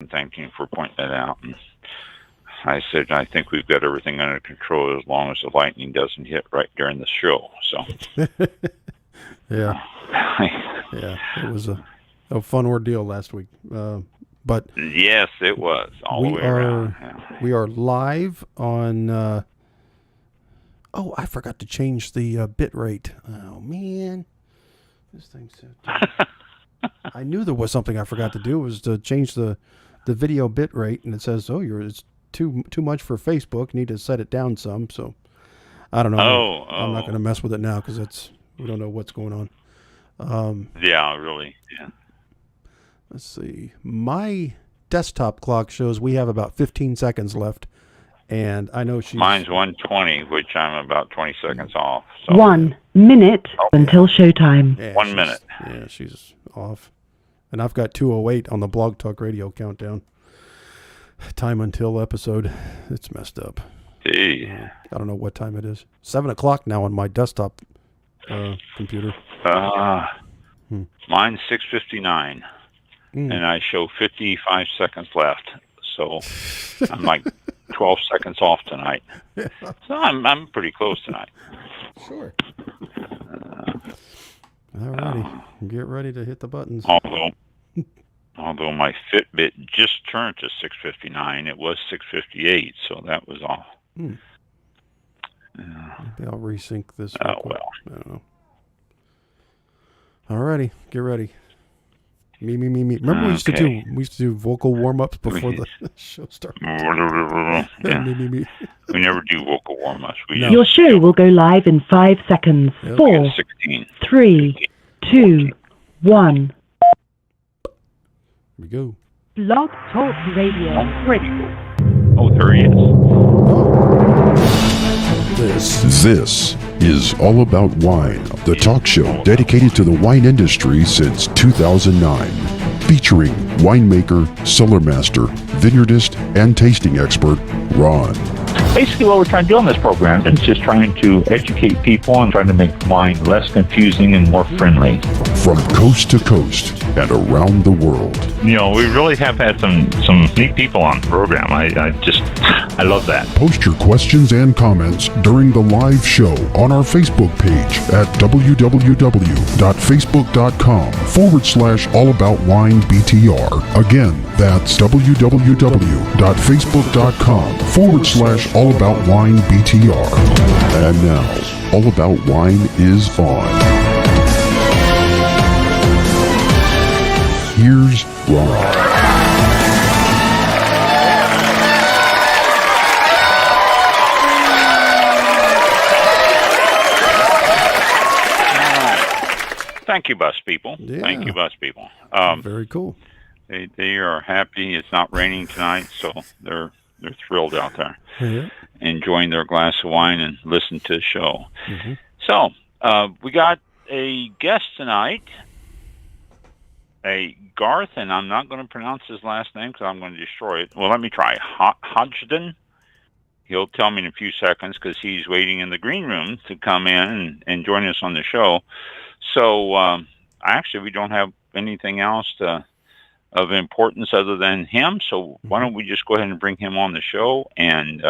thanked him for pointing that out. And I said, I think we've got everything under control as long as the lightning doesn't hit right during the show. So, yeah, it was a fun ordeal last week. But yes, it was all the way around. We are live on. I forgot to change the bit rate. Oh man, this thing's. I knew there was something I forgot to do. It was to change the video bit rate, and it says, it's too much for Facebook. You need to set it down some. So I don't know. I'm not going to mess with it now because we don't know what's going on. Yeah, really. Yeah. Let's see. My desktop clock shows we have about 15 seconds left, and I know Mine's 1:20, which I'm about 20 seconds off. So. 1 minute until showtime. Yeah, 1 minute. Yeah, she's off. And I've got 2:08 on the Blog Talk Radio countdown. Time until episode. It's messed up. Hey. I don't know what time it is. 7 o'clock now on my desktop computer. Mine's 6:59. And I show 55 seconds left, so I'm like 12 seconds off tonight. So I'm pretty close tonight. Sure. All righty, get ready to hit the buttons. Although my Fitbit just turned to 6:59, it was 6:58, so that was off. Maybe I'll resync this. Oh well. I don't know. All righty, get ready. Me. Remember we used to do vocal warm-ups before the show started? Yeah. Me. We never do vocal warm-ups. No. Your show will go live in 5 seconds. Yep. 4, 3, 2, 1. Here we go. Blog Talk Radio. Oh, there he is. This is All About Wine, the talk show dedicated to the wine industry since 2009. Featuring winemaker, cellar master, vineyardist, and tasting expert, Ron. Basically what we're trying to do on this program is just trying to educate people and trying to make wine less confusing and more friendly. From coast to coast and around the world. You know, we really have had some neat people on the program. I love that. Post your questions and comments during the live show on our Facebook page at www.facebook.com/allaboutwinebtr. Again, that's www.facebook.com/allaboutwinebtr. And now, All About Wine is on. Here's Ron. Thank you, bus people. Yeah. Thank you, bus people. Very cool. They are happy. It's not raining tonight, so they're thrilled out there, enjoying their glass of wine and listening to the show. Mm-hmm. So we got a guest tonight, a Garth, and I'm not going to pronounce his last name because I'm going to destroy it. Well, let me try. Hodgson. He'll tell me in a few seconds because he's waiting in the green room to come in and join us on the show. So actually, we don't have anything else of importance other than him. So why don't we just go ahead and bring him on the show and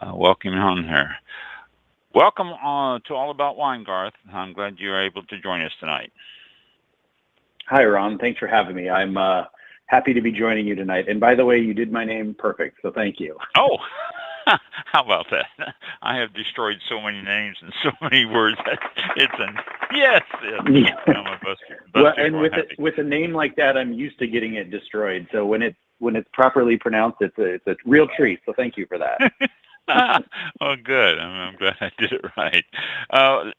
welcome him on here. Welcome to All About Wine, Garth. I'm glad you're able to join us tonight. Hi, Ron. Thanks for having me. I'm happy to be joining you tonight. And by the way, you did my name perfect, so thank you. Oh, how about that? I have destroyed so many names and so many words that it's an yes. Yeah. I'm a buster. Well, and with a name like that, I'm used to getting it destroyed. So when it's properly pronounced, it's a real treat. So thank you for that. Oh, good. I'm glad I did it right. I've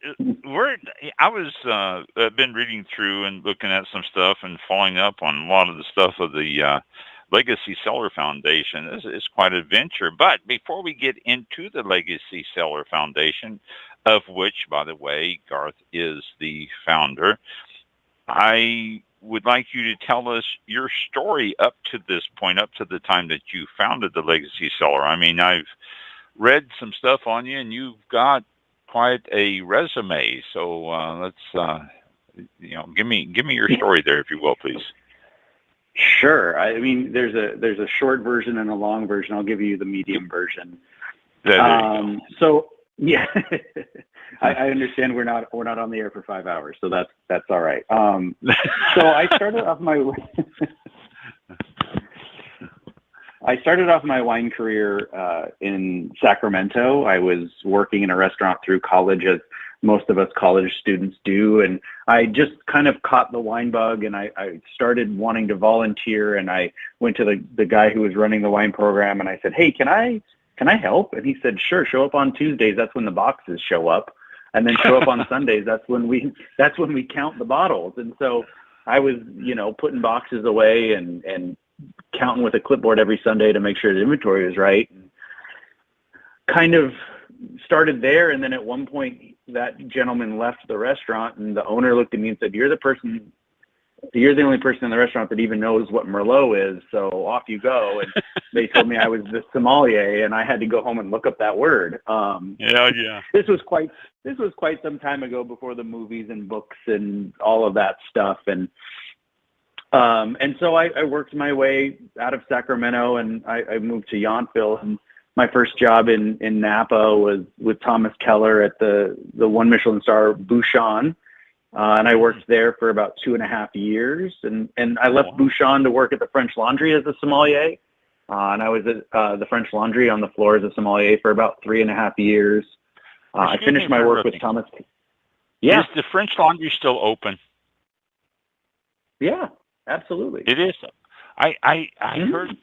been reading through and looking at some stuff and following up on a lot of the stuff of the Legacy Cellar Foundation. This is quite an adventure. But before we get into the Legacy Cellar Foundation, of which, by the way, Garth is the founder, I would like you to tell us your story up to this point, up to the time that you founded the Legacy Cellar. I mean, I've read some stuff on you, and you've got quite a resume. So let's, give me your story there, if you will, please. Sure. I mean, there's a short version and a long version. I'll give you the medium version. There you go. So yeah, I understand we're not on the air for 5 hours, so that's all right. So I started off my wine career in Sacramento. I was working in a restaurant through college, as most of us college students do, and I just kind of caught the wine bug, and I started wanting to volunteer, and I went to the guy who was running the wine program, and I said, "Hey, can I help?" And he said, "Sure, show up on Tuesdays. That's when the boxes show up, and then show up on Sundays. That's when we count the bottles." And so I was, putting boxes away and counting with a clipboard every Sunday to make sure the inventory was right. And kind of started there, and then at one point that gentleman left the restaurant, and the owner looked at me and said, you're the only person in the restaurant that even knows what Merlot is, so off you go. And they told me I was the sommelier, and I had to go home and look up that word. Yeah. This was quite some time ago, before the movies and books and all of that stuff. And so I worked my way out of Sacramento, and I moved to Yountville. And my first job in Napa was with Thomas Keller at the one Michelin star Bouchon. And I worked there for about 2.5 years. And I left Bouchon to work at the French Laundry as a sommelier. And I was at the French Laundry on the floor as a sommelier for about 3.5 years. I finished my work with Thomas. Yeah. Is the French Laundry still open? Yeah, absolutely. It is. I heard.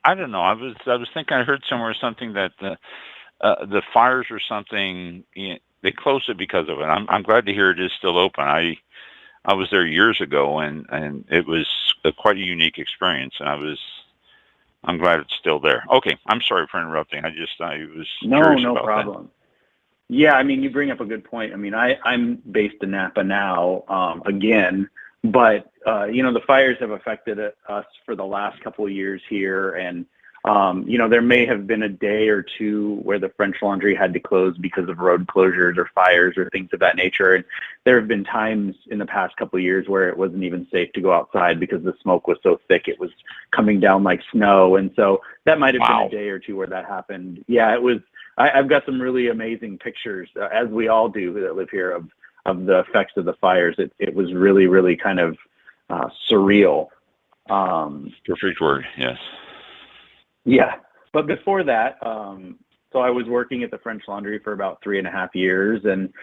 I don't know. I was thinking I heard something that the fires or something. They closed it because of it. I'm glad to hear it is still open. I was there years ago, and it was quite a unique experience. And I'm glad it's still there. Okay, I'm sorry for interrupting. I was curious no about problem. That. Yeah, I mean, you bring up a good point. I mean, I'm based in Napa now, again. But, the fires have affected us for the last couple of years here. And, there may have been a day or two where the French Laundry had to close because of road closures or fires or things of that nature. And there have been times in the past couple of years where it wasn't even safe to go outside because the smoke was so thick it was coming down like snow. And so that might have been a day or two where that happened. Yeah, it was. I've got some really amazing pictures, as we all do that live here, of the effects of the fires. It was really, really kind of surreal. Perfect word, yes. Yeah. But before that, so I was working at the French Laundry for about 3.5 years, and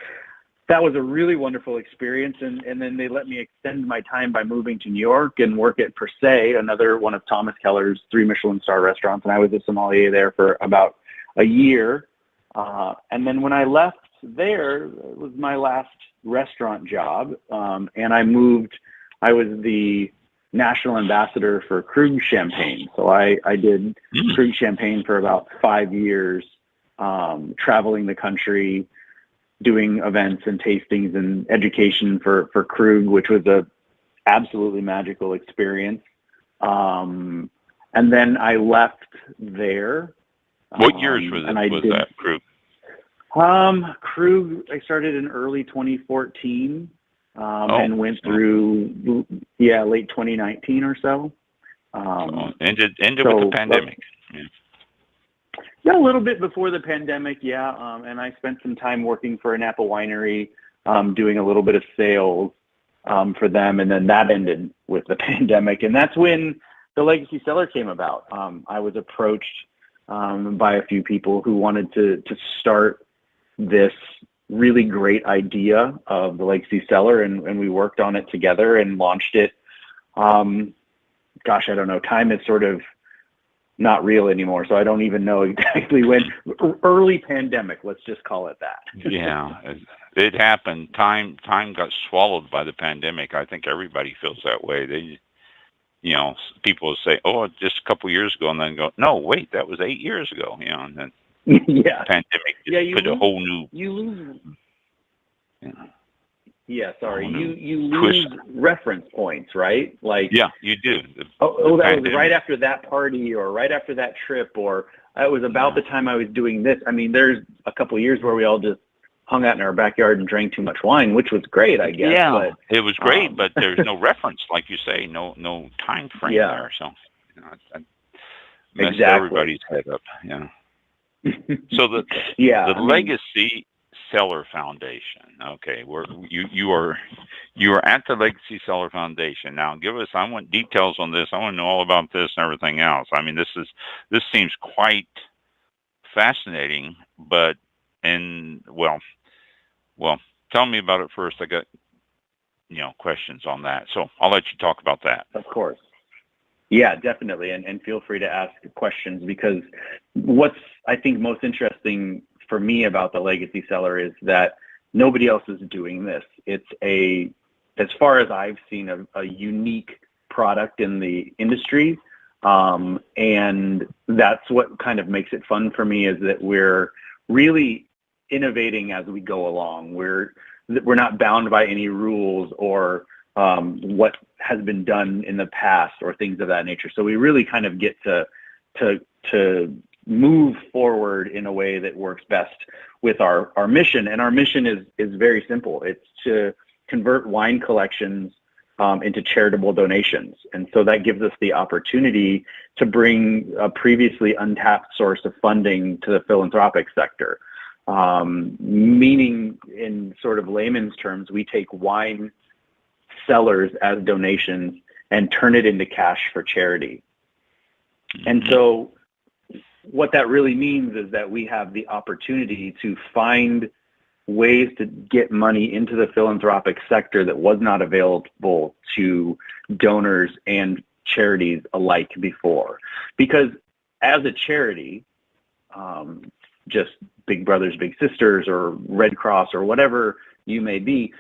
that was a really wonderful experience. And then they let me extend my time by moving to New York and work at Per Se, another one of Thomas Keller's 3 Michelin star restaurants. And I was a sommelier there for about a year. And then when I left there, it was my last restaurant job. And I was the national ambassador for Krug Champagne. So I did Krug Champagne for about 5 years, traveling the country, doing events and tastings and education for Krug, which was a absolutely magical experience. And then I left there. What years was that, Krug? Krug, I started in early 2014 and went through, late 2019 or so. Ended with the pandemic. Yeah, a little bit before the pandemic, yeah. And I spent some time working for a Napa winery, doing a little bit of sales for them, and then that ended with the pandemic. And that's when the Legacy Cellar came about. I was approached by a few people who wanted to start this really great idea of the Legacy Cellar, and we worked on it together and launched it. Gosh, I don't know. Time is sort of not real anymore, so I don't even know exactly when. Early pandemic, let's just call it that. Yeah, it happened. Time got swallowed by the pandemic. I think everybody feels that way. People will say, "Oh, just a couple years ago," and then go, "No, wait, that was 8 years ago." And then yeah, pandemic just put a whole new. You lose. Yeah, sorry. You lose reference points, right? Like you do. That was right after that party, or right after that trip, or it was about the time I was doing this. I mean, there's a couple of years where we all just hung out in our backyard and drank too much wine, which was great, I guess. Yeah, but, it was great, but there's no reference, like you say, no time frame there. So, it messed everybody's head up. Yeah. So the Legacy Cellar Foundation. Okay, you are at the Legacy Cellar Foundation now. I want details on this. I want to know all about this and everything else. I mean, this seems quite fascinating, but well, tell me about it first. I got questions on that, so I'll let you talk about that. Of course. Yeah, definitely, and feel free to ask questions, because what's, I think, most interesting for me about the Legacy Cellar is that nobody else is doing this. It's as far as I've seen, a unique product in the industry, and that's what kind of makes it fun for me, is that we're really innovating as we go along. We're not bound by any rules or what has been done in the past or things of that nature. So we really kind of get to move forward in a way that works best with our mission. And our mission is very simple. It's to convert wine collections into charitable donations. And so that gives us the opportunity to bring a previously untapped source of funding to the philanthropic sector. Meaning, in sort of layman's terms, we take wine cellars as donations and turn it into cash for charity. And so what that really means is that we have the opportunity to find ways to get money into the philanthropic sector that was not available to donors and charities alike before. Because as a charity, just Big Brothers Big Sisters or Red Cross or whatever you may be,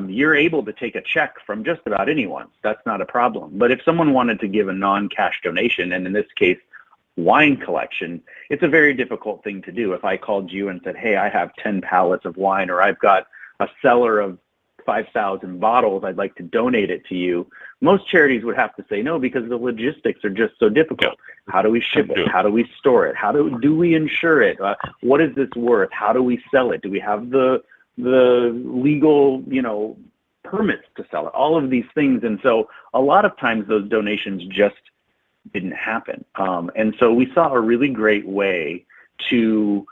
you're able to take a check from just about anyone. That's not a problem. But if someone wanted to give a non-cash donation, and in this case, wine collection, it's a very difficult thing to do. If I called you and said, hey, I have 10 pallets of wine, or I've got a cellar of 5,000 bottles, I'd like to donate it to you, most charities would have to say no, because the logistics are just so difficult. How do we ship it? How do we store it? How do we insure it? What is this worth? How do we sell it? Do we have the legal, permits to sell it? All of these things. And so a lot of times those donations just didn't happen. And so we saw a really great way to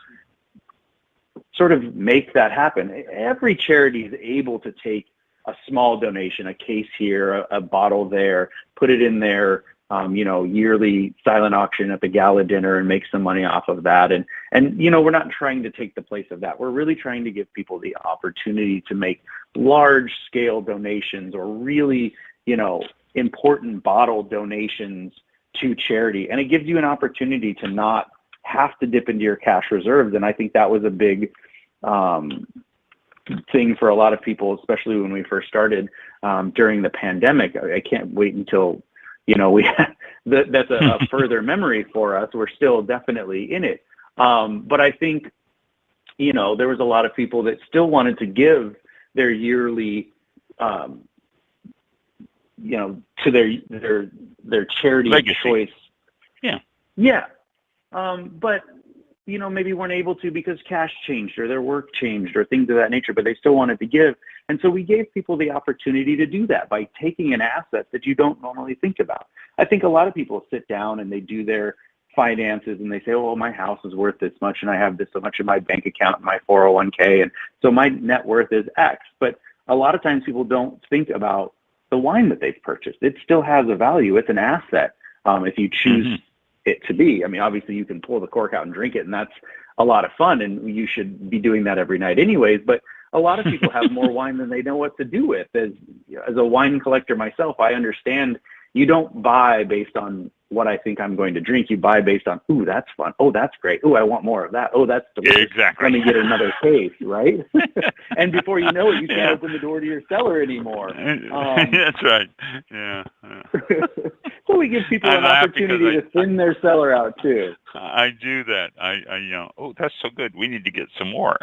sort of make that happen. Every charity is able to take a small donation, a case here, a bottle there, put it in their yearly silent auction at the gala dinner and make some money off of that. And we're not trying to take the place of that. We're really trying to give people the opportunity to make large scale donations, or really, important bottle donations to charity. And it gives you an opportunity to not have to dip into your cash reserves. And I think that was a big thing for a lot of people, especially when we first started during the pandemic. I can't wait until that's a further memory for us. We're still definitely in it. But I think, there was a lot of people that still wanted to give their yearly, to their charity Legacy. Choice. Yeah. Yeah. But, maybe weren't able to because cash changed or their work changed or things of that nature, but they still wanted to give. And so we gave people the opportunity to do that by taking an asset that you don't normally think about. I think a lot of people sit down and they do their finances and they say, oh, my house is worth this much and I have this so much in my bank account, my 401k, and so my net worth is X. But a lot of times people don't think about the wine that they've purchased. It still has a value. It's an asset if you choose it to be. I mean, obviously you can pull the cork out and drink it, and that's a lot of fun, and you should be doing that every night anyways. But a lot of people have more wine than they know what to do with. As a wine collector myself, I understand you don't buy based on what I think I'm going to drink. You buy based on, ooh, that's fun. Oh, that's great. Ooh, I want more of that. Oh, that's delicious. Exactly. Let me get another case, right? And before you know it, you can't open the door to your cellar anymore. That's right. Yeah. So we give people an opportunity to thin their cellar out too. I do that. Oh, that's so good. We need to get some more.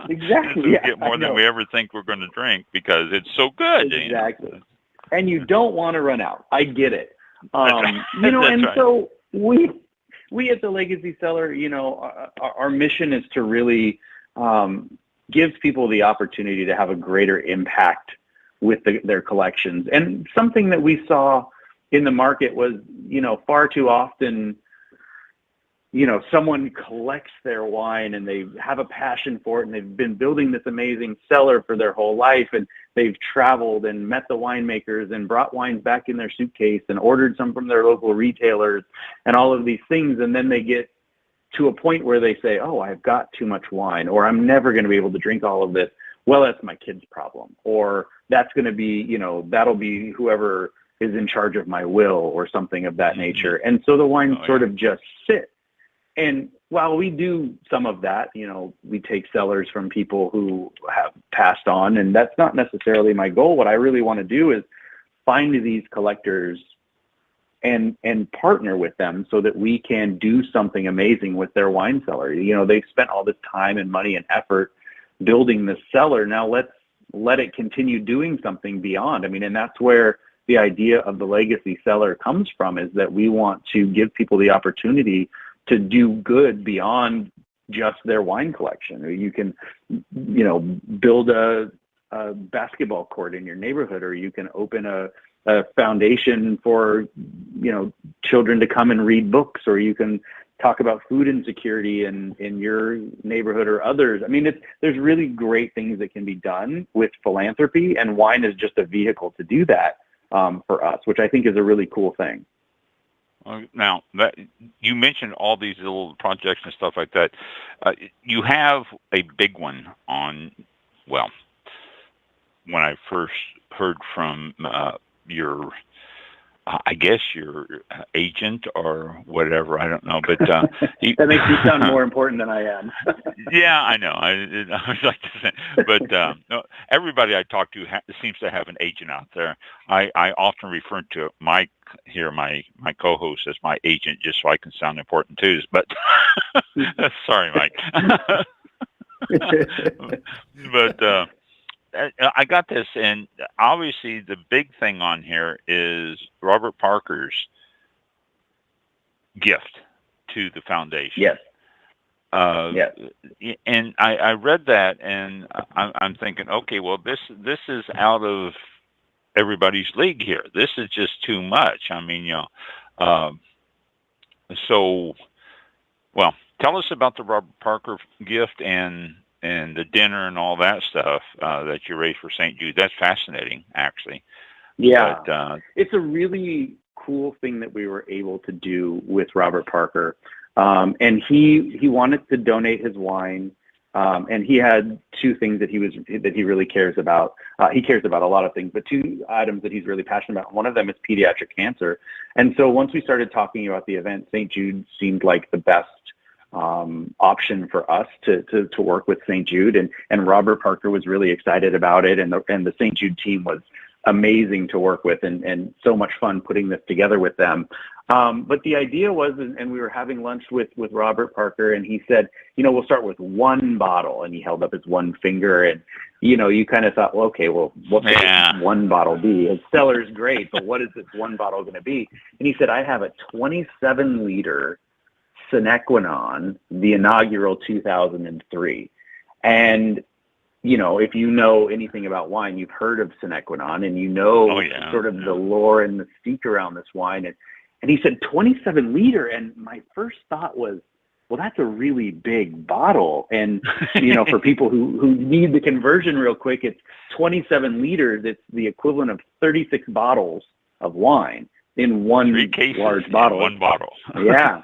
Exactly. We get more than we ever think we're going to drink because it's so good. Exactly. And you don't want to run out. I get it. Right. So we at the Legacy Cellar, our mission is to really gives people the opportunity to have a greater impact with their collections. And something that we saw in the market was, far too often, someone collects their wine and they have a passion for it and they've been building this amazing cellar for their whole life, and they've traveled and met the winemakers and brought wines back in their suitcase and ordered some from their local retailers and all of these things. And then they get to a point where they say, oh, I've got too much wine, or I'm never going to be able to drink all of this. Well, that's my kid's problem, or that's going to be, that'll be whoever is in charge of my will or something of that nature. And so the wines sort of just sit. And while we do some of that, we take cellars from people who have passed on, and that's not necessarily my goal. What I really want to do is find these collectors and partner with them so that we can do something amazing with their wine cellar. They've spent all this time and money and effort building this cellar. Now let's let it continue doing something beyond. And that's where the idea of the legacy cellar comes from, is that we want to give people the opportunity to do good beyond just their wine collection. You can, build a basketball court in your neighborhood, or you can open a foundation for, children to come and read books, or you can talk about food insecurity in your neighborhood or others. There's really great things that can be done with philanthropy, and wine is just a vehicle to do that for us, which I think is a really cool thing. Now, that you mentioned all these little projects and stuff like that. You have a big one on, when I first heard from your agent or whatever, I don't know, but that makes you sound more important than I am. Yeah, I know. I would like to say, but everybody I talk to seems to have an agent out there. I often refer to Mike here, my co-host, as my agent, just so I can sound important too. But sorry, Mike. But I got this, and obviously the big thing on here is Robert Parker's gift to the foundation. Yes. Yes. And I read that, and I'm thinking, okay, well, this is out of everybody's league here. This is just too much. Tell us about the Robert Parker gift and the dinner and all that stuff that you raised for St. Jude. That's fascinating, actually. Yeah. But, it's a really cool thing that we were able to do with Robert Parker. And he wanted to donate his wine. And he had two things that he really cares about. He cares about a lot of things, but two items that he's really passionate about. One of them is pediatric cancer. And so once we started talking about the event, St. Jude seemed like the best option for us to work with St. Jude, and Robert Parker was really excited about it, and the St. Jude team was amazing to work with, and so much fun putting this together with them. But the idea was, and we were having lunch with Robert Parker, and he said, we'll start with one bottle, and he held up his one finger, and you kind of thought, well, okay, well, what could one bottle be? His cellar's great, but what is this one bottle going to be? And he said, I have a 27-liter Senequinon, the inaugural 2003. And, if you know anything about wine, you've heard of Senequinon, and sort of the lore and the mystique around this wine. And he said 27-liter. And my first thought was, well, that's a really big bottle. And, for people who need the conversion real quick, it's 27 liters. It's the equivalent of 36 bottles of wine in one large bottle. One bottle. Yeah.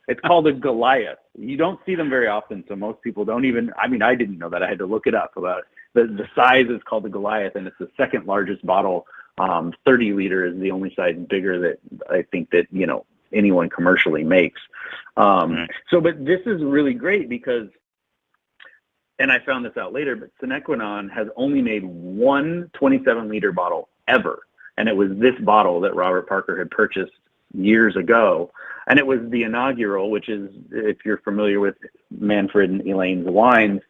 It's called a Goliath. You don't see them very often, so most people don't even, I didn't know that. I had to look it up. About the size is called the Goliath, and it's the second largest bottle. 30 liter is the only size bigger that I think that, anyone commercially makes. But this is really great because, and I found this out later, but Senequinon has only made one 27-liter bottle ever. And it was this bottle that Robert Parker had purchased years ago. And it was the inaugural, which is, if you're familiar with Manfred and Elaine's wines,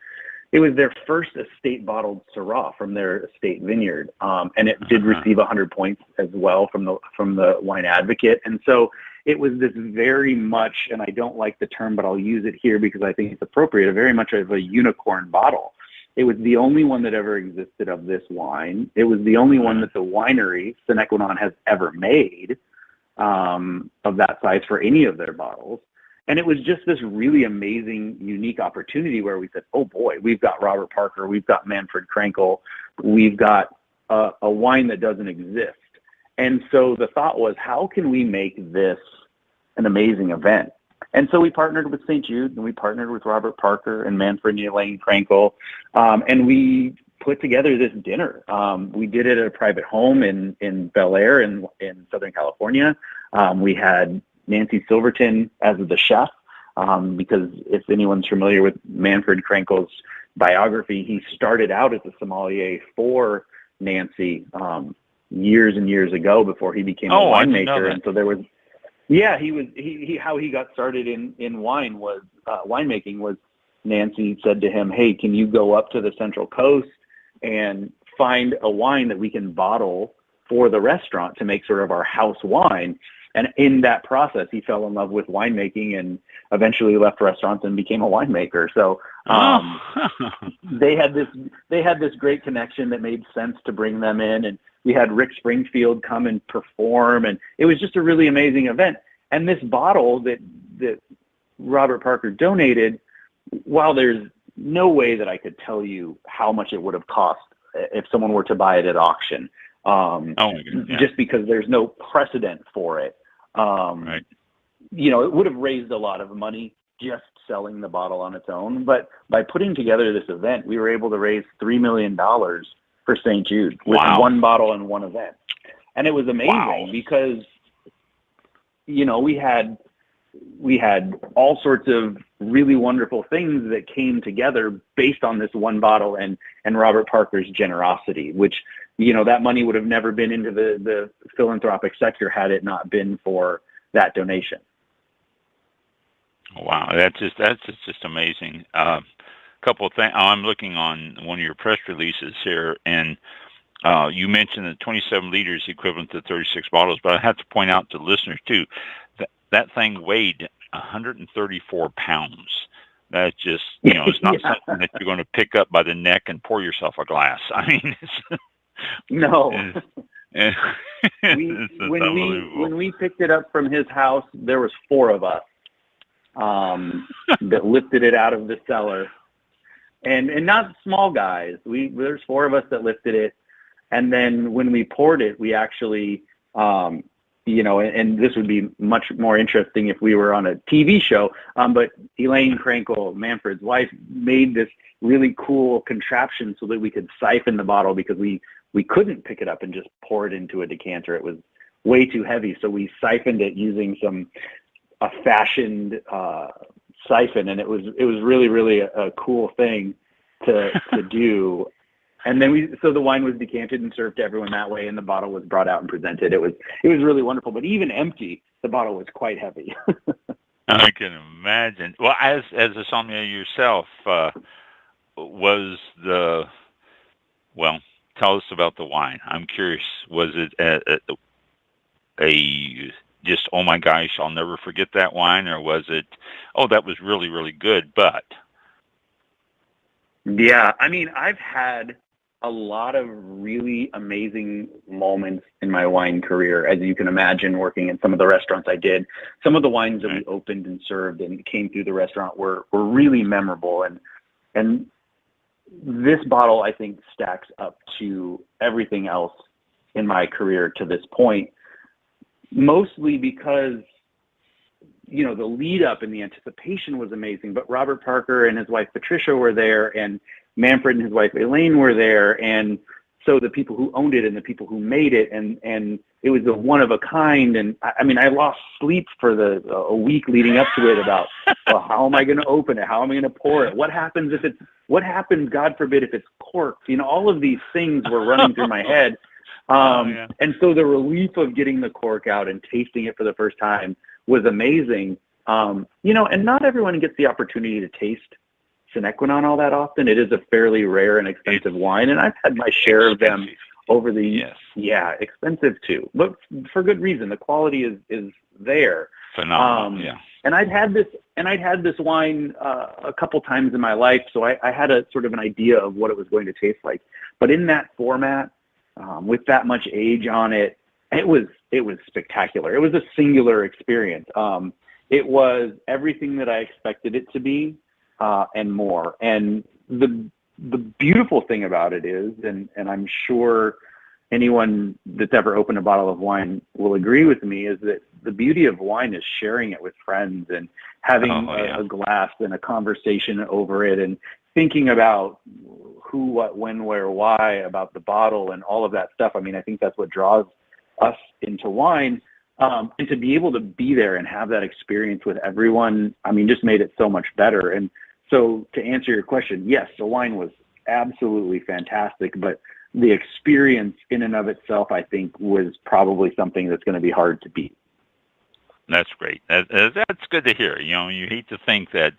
it was their first estate bottled Syrah from their estate vineyard. And it did receive 100 points as well from the Wine Advocate. And so it was this very much, and I don't like the term, but I'll use it here because I think it's appropriate, very much of a unicorn bottle. It was the only one that ever existed of this wine. It was the only one that the winery, Cenequinon, has ever made of that size for any of their bottles. And it was just this really amazing, unique opportunity where we said, oh boy, we've got Robert Parker, we've got Manfred Krankel, we've got a wine that doesn't exist. And so the thought was, how can we make this an amazing event? And so we partnered with St. Jude, and we partnered with Robert Parker and Manfred and Elaine Krankel, and we put together this dinner. We did it at a private home in Bel Air in Southern California. We had Nancy Silverton as the chef, because if anyone's familiar with Manfred Krankel's biography, he started out as a sommelier for Nancy years and years ago before he became a winemaker. And so there was, how he got started in wine was winemaking was Nancy said to him, hey, can you go up to the Central Coast and find a wine that we can bottle for the restaurant to make sort of our house wine? And in that process, he fell in love with winemaking and eventually left restaurants and became a winemaker. So they had this great connection that made sense to bring them in. And we had Rick Springfield come and perform. And it was just a really amazing event. And this bottle that Robert Parker donated, while there's no way that I could tell you how much it would have cost if someone were to buy it at auction, just because there's no precedent for it. Right. You know, it would have raised a lot of money just selling the bottle on its own. But by putting together this event, we were able to raise $3 million for St. Jude with one bottle and one event. And it was amazing because, you know, we had all sorts of really wonderful things that came together based on this one bottle and Robert Parker's generosity, which, you know, that money would have never been into the philanthropic sector had it not been for that donation. Wow, that's just amazing. Couple of things. I'm looking on one of your press releases here, and you mentioned that 27 liters equivalent to 36 bottles, but I have to point out to listeners too that thing weighed 134 pounds. That's just, you know, it's not something that you're going to pick up by the neck and pour yourself a glass. I mean, it's no. When we picked it up from his house, there was 4 of us that lifted it out of the cellar, and not small guys. There's 4 of us that lifted it, and then when we poured it, we actually, you know, and this would be much more interesting if we were on a TV show, but Elaine Krankel, Manfred's wife, made this really cool contraption so that we could siphon the bottle because we couldn't pick it up and just pour it into a decanter. It was way too heavy. So we siphoned it using a fashioned siphon, and it was really, really a cool thing to do. And then so the wine was decanted and served to everyone that way, and the bottle was brought out and presented. It was really wonderful, but even empty, the bottle was quite heavy. I can imagine. Well, as a sommelier yourself, tell us about the wine. I'm curious. Was it a just, oh my gosh, I'll never forget that wine, or was it, oh, that was really, really good, but? Yeah, I mean, I've had a lot of really amazing moments in my wine career, as you can imagine, working in some of the restaurants I did. Some of the wines that we opened and served and came through the restaurant were really memorable. And this bottle, I think, stacks up to everything else in my career to this point, mostly because, you know, the lead up and the anticipation was amazing, but Robert Parker and his wife Patricia were there, and Manfred and his wife Elaine were there, and so the people who owned it and the people who made it, and it was a one of a kind. And I mean, I lost sleep for a week leading up to it about, well, how am I going to open it? How am I going to pour it? What happens, God forbid, if it's corked? You know, all of these things were running through my head. And so the relief of getting the cork out and tasting it for the first time was amazing. You know, and not everyone gets the opportunity to taste Cenequinon all that often. It is a fairly rare and expensive wine, and I've had my share of them over the years. Yeah, expensive too, but for good reason. The quality is there. Phenomenal. And I'd had this and I'd had this wine a couple times in my life, so I had a sort of an idea of what it was going to taste like. But in that format, with that much age on it, it was spectacular. It was a singular experience. It was everything that I expected it to be, and more. And the beautiful thing about it is, and I'm sure anyone that's ever opened a bottle of wine will agree with me, is that the beauty of wine is sharing it with friends and having a glass and a conversation over it and thinking about who, what, when, where, why about the bottle and all of that stuff. I mean, I think that's what draws us into wine. And to be able to be there and have that experience with everyone, I mean, just made it so much better. And so to answer your question, yes, the wine was absolutely fantastic, but the experience in and of itself, I think, was probably something that's going to be hard to beat. That's great. That's good to hear. You know, you hate to think that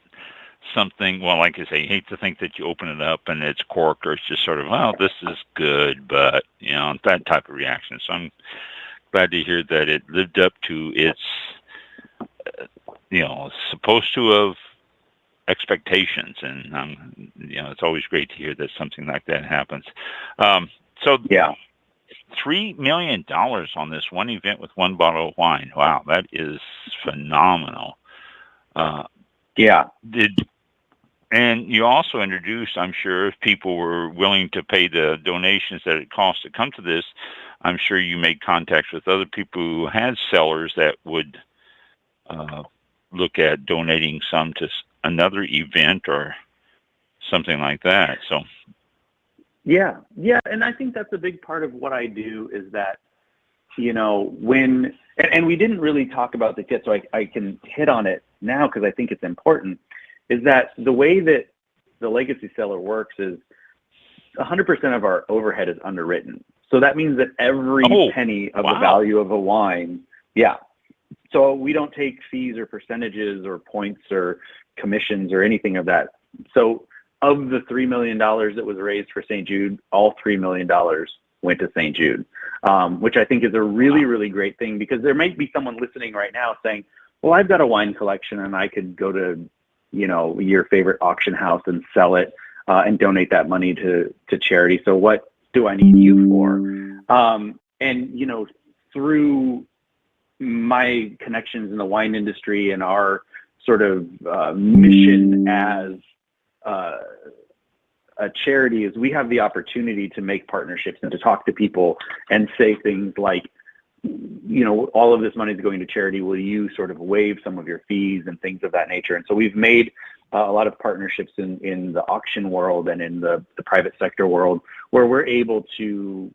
something, well, like I say, you hate to think that you open it up and it's corked, or it's just sort of, well, this is good, but, you know, that type of reaction. So I'm glad to hear that it lived up to its, you know, supposed to have expectations. And, you know, it's always great to hear that something like that happens. So yeah. $3 million on this one event with one bottle of wine. Wow, that is phenomenal. Yeah. And you also introduced, I'm sure, if people were willing to pay the donations that it costs to come to this, I'm sure you made contacts with other people who had cellars that would look at donating some to another event or something like that. So. Yeah. And I think that's a big part of what I do is that, you know, and we didn't really talk about this yet, so I can hit on it now because I think it's important, is that the way that the Legacy Cellar works is 100% of our overhead is underwritten. So that means that every penny of the value of a wine, so we don't take fees or percentages or points or commissions or anything of that. So of the $3 million that was raised for St. Jude, all $3 million went to St. Jude, which I think is a really, really great thing, because there might be someone listening right now saying, well, I've got a wine collection and I could go to, you know, your favorite auction house and sell it and donate that money to charity. So what do I need you for? And, you know, through my connections in the wine industry and our sort of mission as a charity, is we have the opportunity to make partnerships and to talk to people and say things like, you know, all of this money is going to charity. Will you sort of waive some of your fees and things of that nature? And so we've made a lot of partnerships in the auction world and in the private sector world where we're able to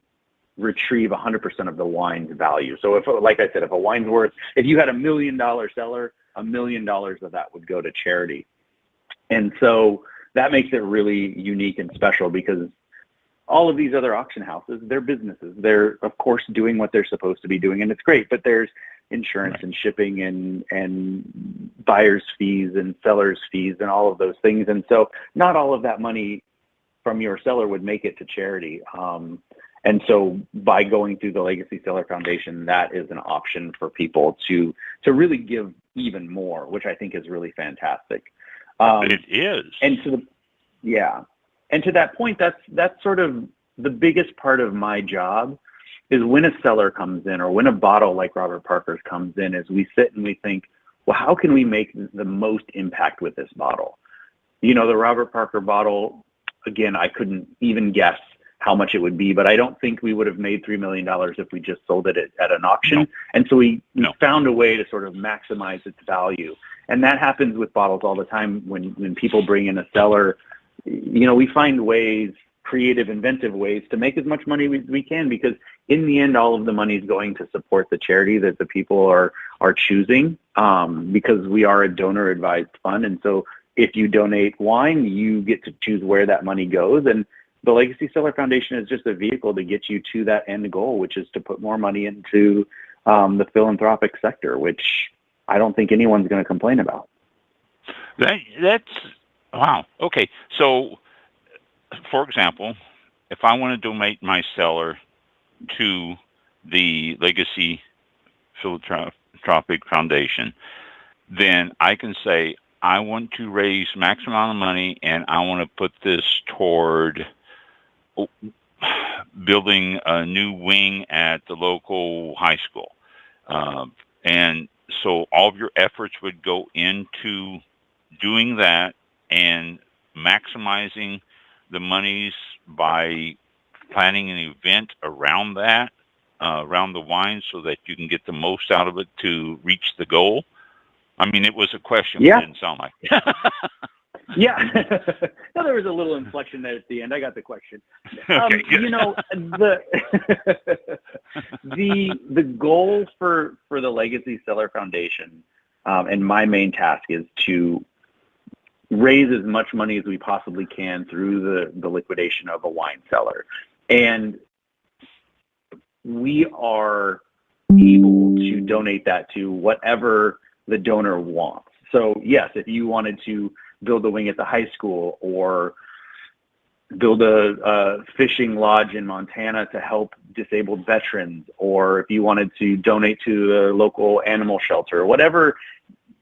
retrieve 100% of the wine's value. So if, like I said, if a wine's worth, if you had $1 million cellar, $1 million of that would go to charity. And so that makes it really unique and special, because all of these other auction houses, they're businesses. They're, of course, doing what they're supposed to be doing, and it's great, but there's insurance and shipping and buyer's fees and seller's fees and all of those things. And so not all of that money from your seller would make it to charity. And so by going through the Legacy Cellar Foundation, that is an option for people to really give even more, which I think is really fantastic. It is. And to that point, that's sort of the biggest part of my job, is when a seller comes in, or when a bottle like Robert Parker's comes in, is we sit and we think, well, how can we make the most impact with this bottle? You know, the Robert Parker bottle, again, I couldn't even guess how much it would be, but I don't think we would have made $3 million if we just sold it at an auction. No. And so we found a way to sort of maximize its value. And that happens with bottles all the time. When people bring in a cellar, you know, we find ways, creative, inventive ways to make as much money as we can, because in the end, all of the money is going to support the charity that the people are choosing, because we are a donor advised fund. And so if you donate wine, you get to choose where that money goes. And the Legacy Cellar Foundation is just a vehicle to get you to that end goal, which is to put more money into the philanthropic sector, which I don't think anyone's going to complain about. That's wow. Okay. So, for example, if I want to donate my cellar to the Legacy Philanthropic Foundation, then I can say, I want to raise maximum amount of money, and I want to put this toward building a new wing at the local high school. And so all of your efforts would go into doing that and maximizing the monies by planning an event around that, around the wine, so that you can get the most out of it to reach the goal. I mean, it was a question, Yeah. but it didn't sound like it. Yeah. No, there was a little inflection there at the end. I got the question. Okay, good. You know, the goal for the Legacy Cellar Foundation, and my main task is to raise as much money as we possibly can through the liquidation of a wine cellar. And we are able to donate that to whatever the donor wants. So yes, if you wanted to build a wing at the high school, or build a fishing lodge in Montana to help disabled veterans, or if you wanted to donate to a local animal shelter, whatever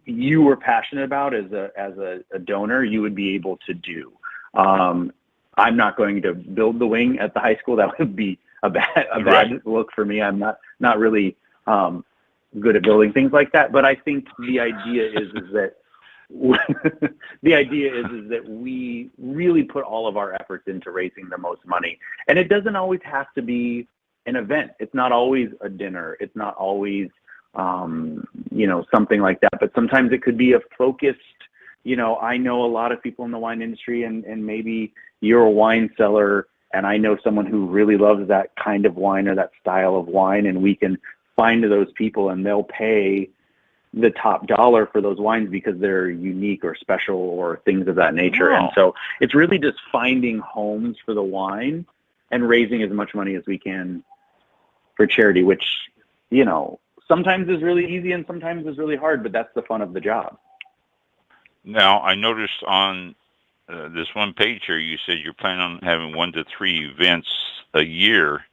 you were passionate about as a donor, you would be able to do. I'm not going to build the wing at the high school. That would be a bad look for me. I'm not really good at building things like that. But I think the idea is that that we really put all of our efforts into raising the most money. And it doesn't always have to be an event. It's not always a dinner. It's not always, something like that. But sometimes it could be a focused, I know a lot of people in the wine industry, and maybe you're a wine cellar, and I know someone who really loves that kind of wine or that style of wine, and we can find those people, and they'll pay the top dollar for those wines because they're unique or special or things of that nature. Wow. And so it's really just finding homes for the wine and raising as much money as we can for charity, which, sometimes is really easy and sometimes is really hard, but that's the fun of the job. Now, I noticed on this one page here, you said you're planning on having 1 to 3 events a year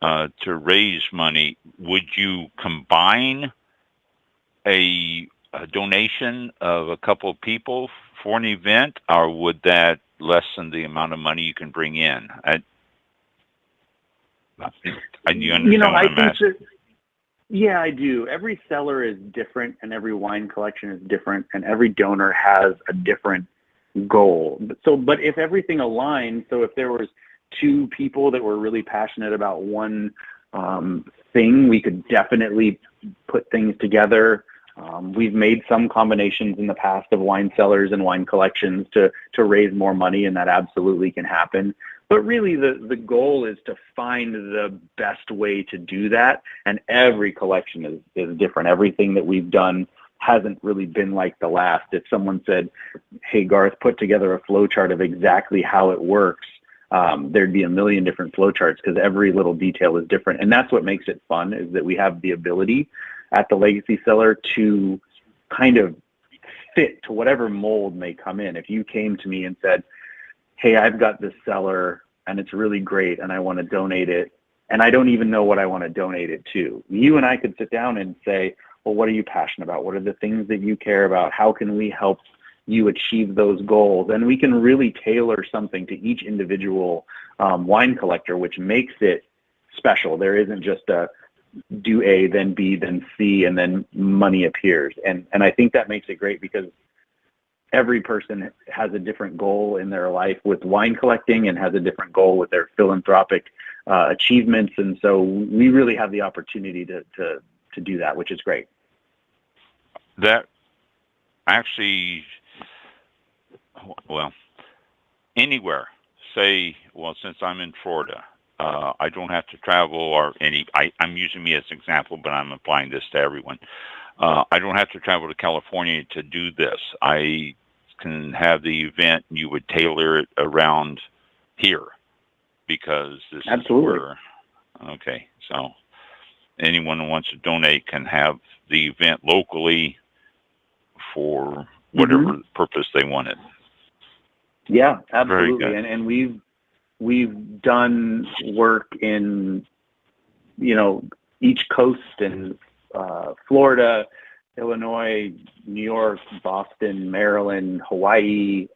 to raise money. Would you combine a donation of a couple of people for an event, or would that lessen the amount of money you can bring in? You understand what I'm asking? Yeah, I do. Every cellar is different, and every wine collection is different, and every donor has a different goal. But if everything aligned, so if there was 2 people that were really passionate about one thing, we could definitely put things together. We've made some combinations in the past of wine cellars and wine collections to raise more money, and that absolutely can happen. But really, the goal is to find the best way to do that, and every collection is different. Everything that we've done hasn't really been like the last. If someone said, hey, Garth, put together a flow chart of exactly how it works, there'd be a million different flow charts because every little detail is different. And that's what makes it fun, is that we have the ability at the Legacy Cellar to kind of fit to whatever mold may come in. If you came to me and said, hey, I've got this cellar and it's really great and I want to donate it, and I don't even know what I want to donate it to, you and I could sit down and say, well, what are you passionate about? What are the things that you care about? How can we help you achieve those goals? And we can really tailor something to each individual wine collector, which makes it special. There isn't just a do A, then B, then C, and then money appears. And I think that makes it great because every person has a different goal in their life with wine collecting and has a different goal with their philanthropic achievements. And so we really have the opportunity to do that, which is great. That actually, well, anywhere, say, well, since I'm in Florida, I don't have to travel, or I'm using me as an example, but I'm applying this to everyone. I don't have to travel to California to do this. I can have the event, and you would tailor it around here because this Absolutely. is where, okay, so anyone who wants to donate can have the event locally for whatever purpose they want it. Yeah, absolutely. And we've done work in, each coast in Florida, Illinois, New York, Boston, Maryland, Hawaii.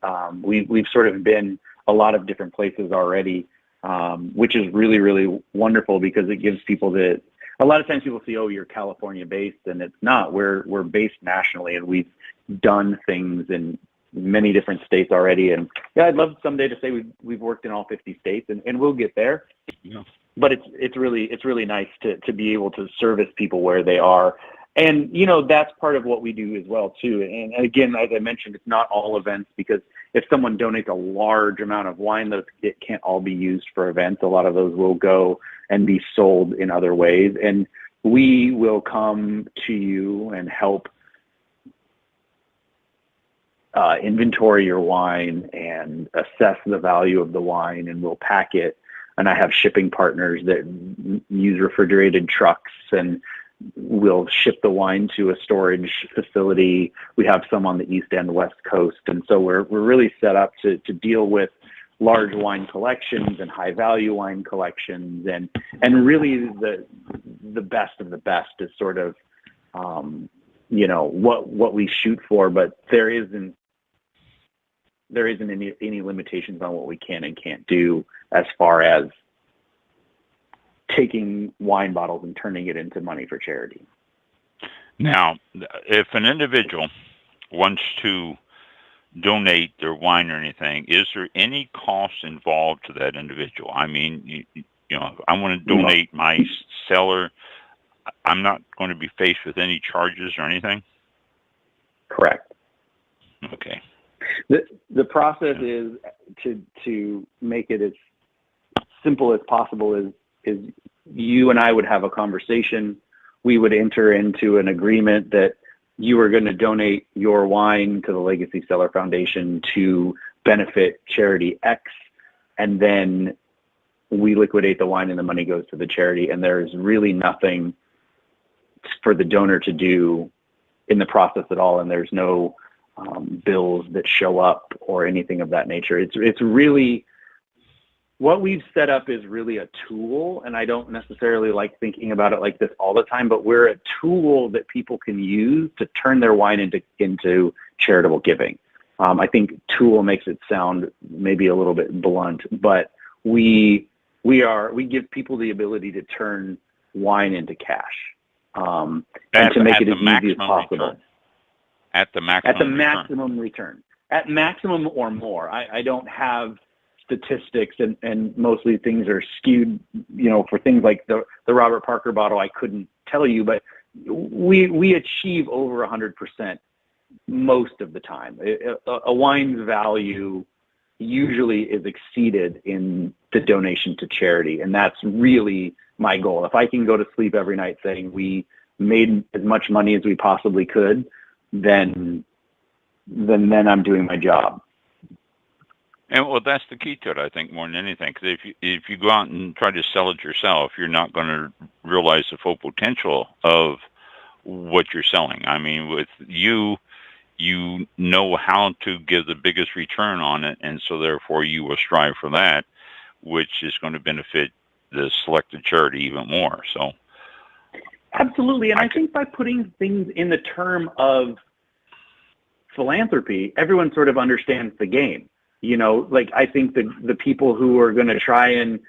We've sort of been a lot of different places already, which is really, really wonderful because it gives people a lot of times people see, oh, you're California based, and it's not. We're based nationally, and we've done things in many different states already. And yeah, I'd love someday to say we've worked in all 50 states, and we'll get there. Yeah. But it's really nice to be able to service people where they are. And, that's part of what we do as well, too. And again, as I mentioned, it's not all events, because if someone donates a large amount of wine, it can't all be used for events. A lot of those will go and be sold in other ways. And we will come to you and help inventory your wine and assess the value of the wine, and we'll pack it. And I have shipping partners that use refrigerated trucks, and we'll ship the wine to a storage facility. We have some on the East and West Coast. And so we're really set up to deal with large wine collections and high value wine collections. And really the best of the best is sort of, what we shoot for, but there isn't any limitations on what we can and can't do as far as taking wine bottles and turning it into money for charity. Now, if an individual wants to donate their wine or anything, is there any cost involved to that individual? I mean, I want to donate my cellar. I'm not going to be faced with any charges or anything? Correct. Okay. The process is to make it as simple as possible is you and I would have a conversation. We would enter into an agreement that you are going to donate your wine to the Legacy Cellar Foundation to benefit charity X, and then we liquidate the wine and the money goes to the charity, and there's really nothing for the donor to do in the process at all, and there's no bills that show up or anything of that nature. It's really, what we've set up is really a tool, and I don't necessarily like thinking about it like this all the time, but we're a tool that people can use to turn their wine into charitable giving. I think tool makes it sound maybe a little bit blunt, but we give people the ability to turn wine into cash, and to make it as easy as possible. Return. At the maximum return. At maximum or more. I don't have statistics, and mostly things are skewed, for things like the Robert Parker bottle, I couldn't tell you, but we achieve over 100% most of the time. A wine's value usually is exceeded in the donation to charity, and that's really my goal. If I can go to sleep every night saying we made as much money as we possibly could, then I'm doing my job. And well, that's the key to it, I think, more than anything. Because if you go out and try to sell it yourself, you're not going to realize the full potential of what you're selling. I mean, with you know how to give the biggest return on it, and so therefore you will strive for that, which is going to benefit the selected charity even more. So. Absolutely. And I think by putting things in the term of philanthropy, everyone sort of understands the game. I think the people who are going to try and,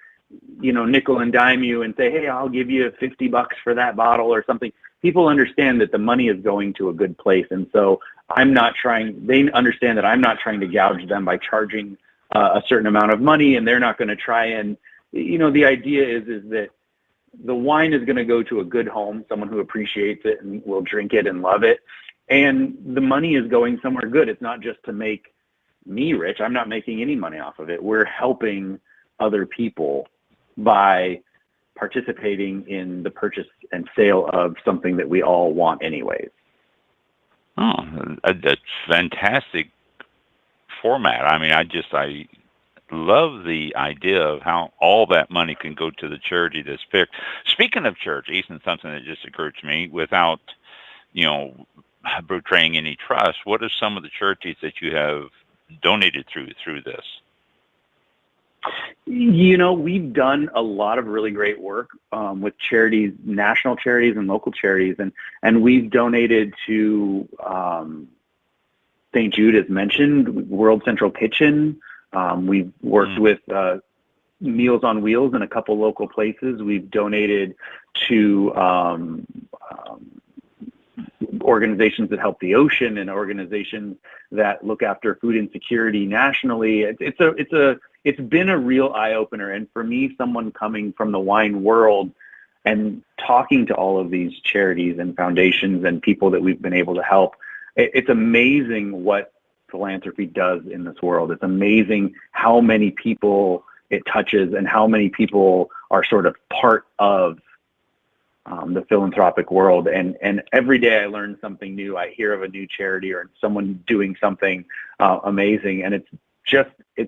nickel and dime you and say, hey, I'll give you $50 for that bottle or something. People understand that the money is going to a good place. And so they understand that I'm not trying to gouge them by charging a certain amount of money, and they're not going to try and, the idea is that the wine is going to go to a good home, someone who appreciates it and will drink it and love it. And the money is going somewhere good. It's not just to make me rich. I'm not making any money off of it. We're helping other people by participating in the purchase and sale of something that we all want anyways. Oh, that's fantastic format. I mean, I love the idea of how all that money can go to the charity that's picked. Speaking of charities, and something that just occurred to me, without, betraying any trust, what are some of the charities that you have donated through this? We've done a lot of really great work with charities, national charities and local charities, and we've donated to St. Jude, as mentioned, World Central Kitchen. We've worked with Meals on Wheels in a couple local places. We've donated to organizations that help the ocean and organizations that look after food insecurity nationally. It's been a real eye opener. And for me, someone coming from the wine world and talking to all of these charities and foundations and people that we've been able to help, it's amazing what philanthropy does in this world. It's amazing how many people it touches and how many people are sort of part of the philanthropic world. And every day I learn something new. I hear of a new charity or someone doing something amazing. And it's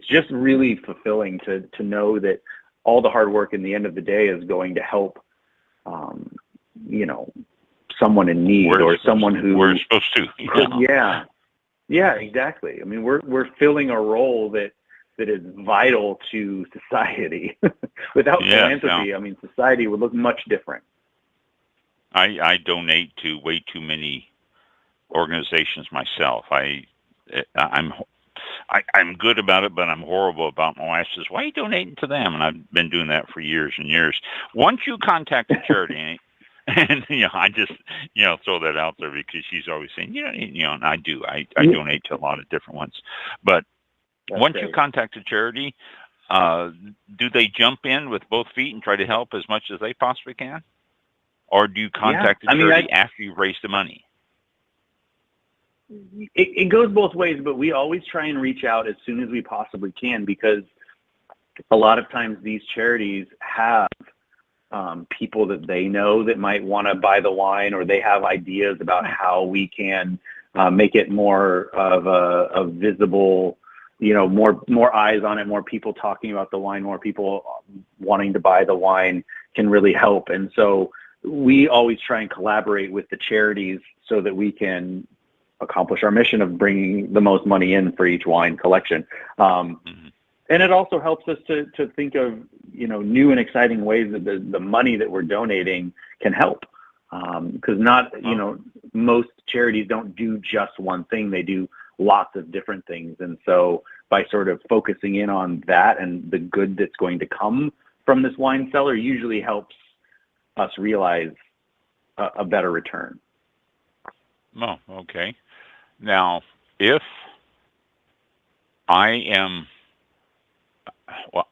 just really fulfilling to know that all the hard work in the end of the day is going to help, someone in need or someone who we're supposed to. Yeah, exactly. I mean, we're filling a role that is vital to society. Without philanthropy, I mean, society would look much different. I donate to way too many organizations myself. I'm good about it, but I'm horrible about my wife says, why are you donating to them? And I've been doing that for years and years. Once you contact a charity, and I just throw that out there because she's always saying, and I do. I donate to a lot of different ones. But once you contact a charity, do they jump in with both feet and try to help as much as they possibly can? Or do you contact the charity after you've raised the money? It goes both ways, but we always try and reach out as soon as we possibly can, because a lot of times these charities have people that they know that might want to buy the wine, or they have ideas about how we can make it more of a visible, more eyes on it, more people talking about the wine, more people wanting to buy the wine can really help. And so we always try and collaborate with the charities so that we can accomplish our mission of bringing the most money in for each wine collection. And it also helps us to think of, new and exciting ways that the money that we're donating can help. Because most charities don't do just one thing. They do lots of different things. And so by sort of focusing in on that and the good that's going to come from this wine cellar usually helps us realize a better return. Oh, okay. Now, if I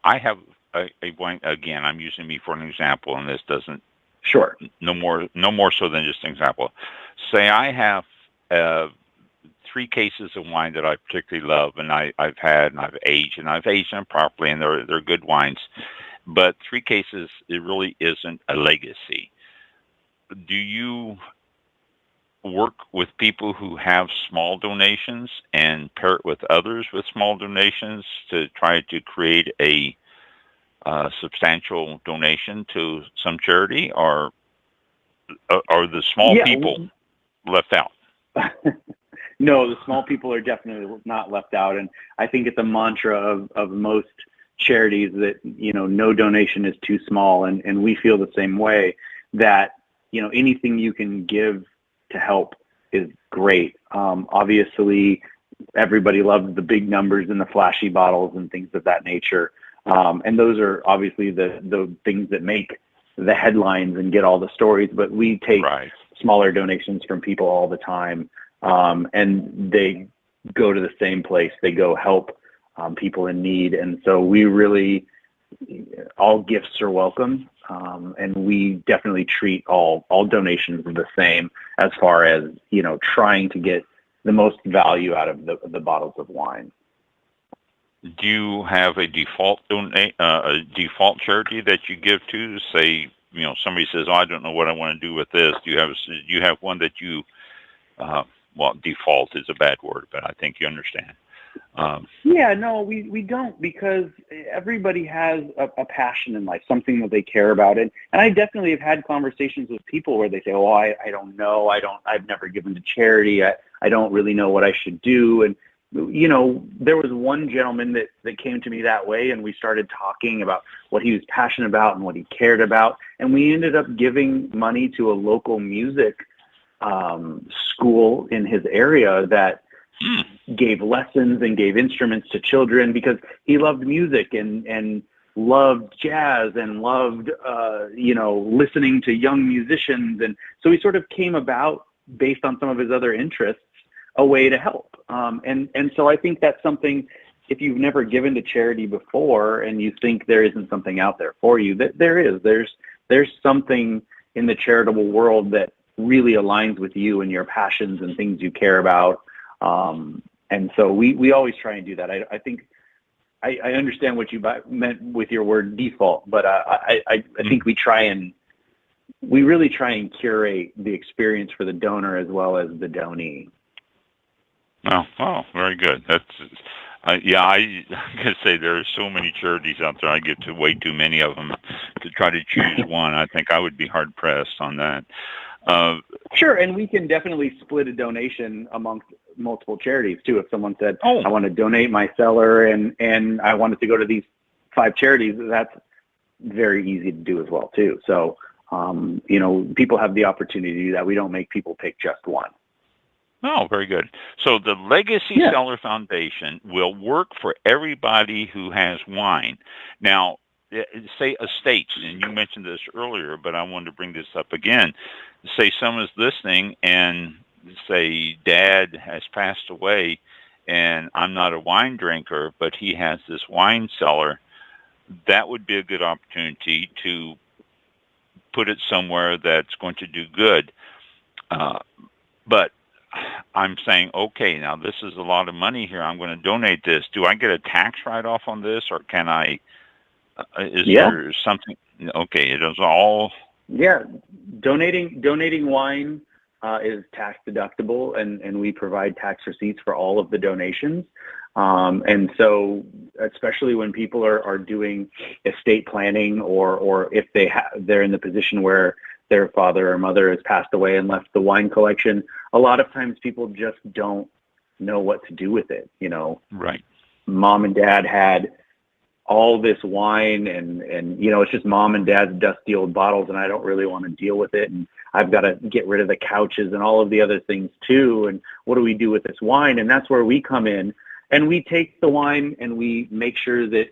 have a wine, again, I'm using me for an example, and this doesn't, sure, no more so than just an example. Say I have 3 cases of wine that I particularly love, and I've had, and I've aged them properly, and they're good wines. But 3 cases, it really isn't a legacy. Do you work with people who have small donations and pair it with others with small donations to try to create a substantial donation to some charity, or are the small people left out? No, the small people are definitely not left out. And I think it's a mantra of most charities that, no donation is too small. And we feel the same way, that, anything you can give to help is great. Obviously, everybody loves the big numbers and the flashy bottles and things of that nature. And those are obviously the things that make the headlines and get all the stories. But we take smaller donations from people all the time, and they go to the same place. They go help people in need. And so we really, all gifts are welcome. And we definitely treat all donations the same as far as, trying to get the most value out of the bottles of wine. Do you have a default charity that you give to? Say, somebody says, "Oh, I don't know what I want to do with this." Do you have one that you? Default is a bad word, but I think you understand. No, we don't, because everybody has a passion in life, something that they care about. And I definitely have had conversations with people where they say, "Oh, I don't know. I've never given to charity. I don't really know what I should do." And there was one gentleman that came to me that way, and we started talking about what he was passionate about and what he cared about. And we ended up giving money to a local music school in his area that gave lessons and gave instruments to children, because he loved music and loved jazz and loved, listening to young musicians. And so he sort of came about, based on some of his other interests, a way to help. And so I think that's something, if you've never given to charity before and you think there isn't something out there for you, that there is. There's something in the charitable world that really aligns with you and your passions and things you care about. And so we always try and do that. I think I understand what you meant with your word default, but I think we really try and curate the experience for the donor as well as the donee. Oh, very good. That's, I gotta say, there are so many charities out there. I get to way too many of them to try to choose one. I think I would be hard pressed on that. Sure, and we can definitely split a donation amongst multiple charities too. If someone said, I want to donate my cellar and I want it to go to these 5 charities, that's very easy to do as well too. So, people have the opportunity to do that. We don't make people pick just one. Oh, very good. So the Legacy Cellar Foundation will work for everybody who has wine. Now, say estates, and you mentioned this earlier, but I wanted to bring this up again. Say someone's listening and say dad has passed away and I'm not a wine drinker, but he has this wine cellar. That would be a good opportunity to put it somewhere that's going to do good. But I'm saying, okay, now this is a lot of money here. I'm going to donate this. Do I get a tax write-off on this, or can I? There something? Okay, it is all. Yeah, donating wine is tax deductible, and we provide tax receipts for all of the donations. And so, especially when people are doing estate planning, or if they're in the position where their father or mother has passed away and left the wine collection, a lot of times people just don't know what to do with it. Right. Mom and dad had all this wine and it's just mom and dad's dusty old bottles, and I don't really want to deal with it. And I've got to get rid of the couches and all of the other things too. And what do we do with this wine? And that's where we come in, and we take the wine and we make sure that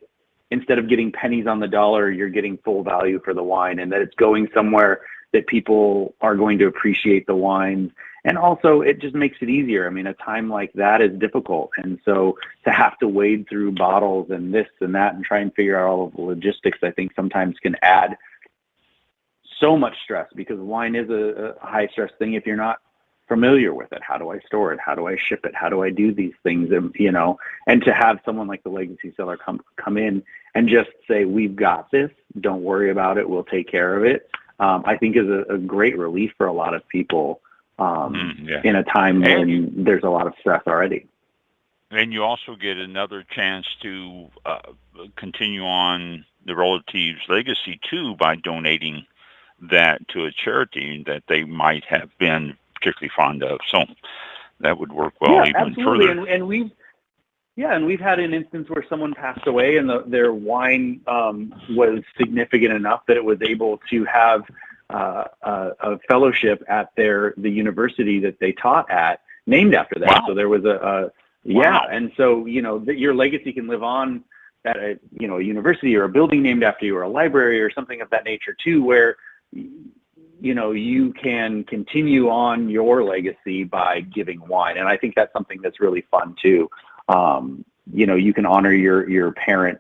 instead of getting pennies on the dollar, you're getting full value for the wine, and that it's going somewhere that people are going to appreciate the wines. And also, it just makes it easier. I mean, a time like that is difficult. And so to have to wade through bottles and this and that and try and figure out all of the logistics, I think sometimes can add so much stress, because wine is a high stress thing if you're not familiar with it. How do I store it? How do I ship it? How do I do these things? And to have someone like the Legacy Cellar come in and just say, we've got this, don't worry about it, we'll take care of it, I think is a great relief for a lot of people in a time when there's a lot of stress already. And you also get another chance to continue on the relative's legacy too by donating that to a charity that they might have been particularly fond of. So that would work well even absolutely. further. And we've had an instance where someone passed away and their wine was significant enough that it was able to have a fellowship at the university that they taught at, named after that. Wow. So there was and so your legacy can live on at a university or a building named after you, or a library or something of that nature too, where you can continue on your legacy by giving wine. And I think that's something that's really fun too. You can honor your parent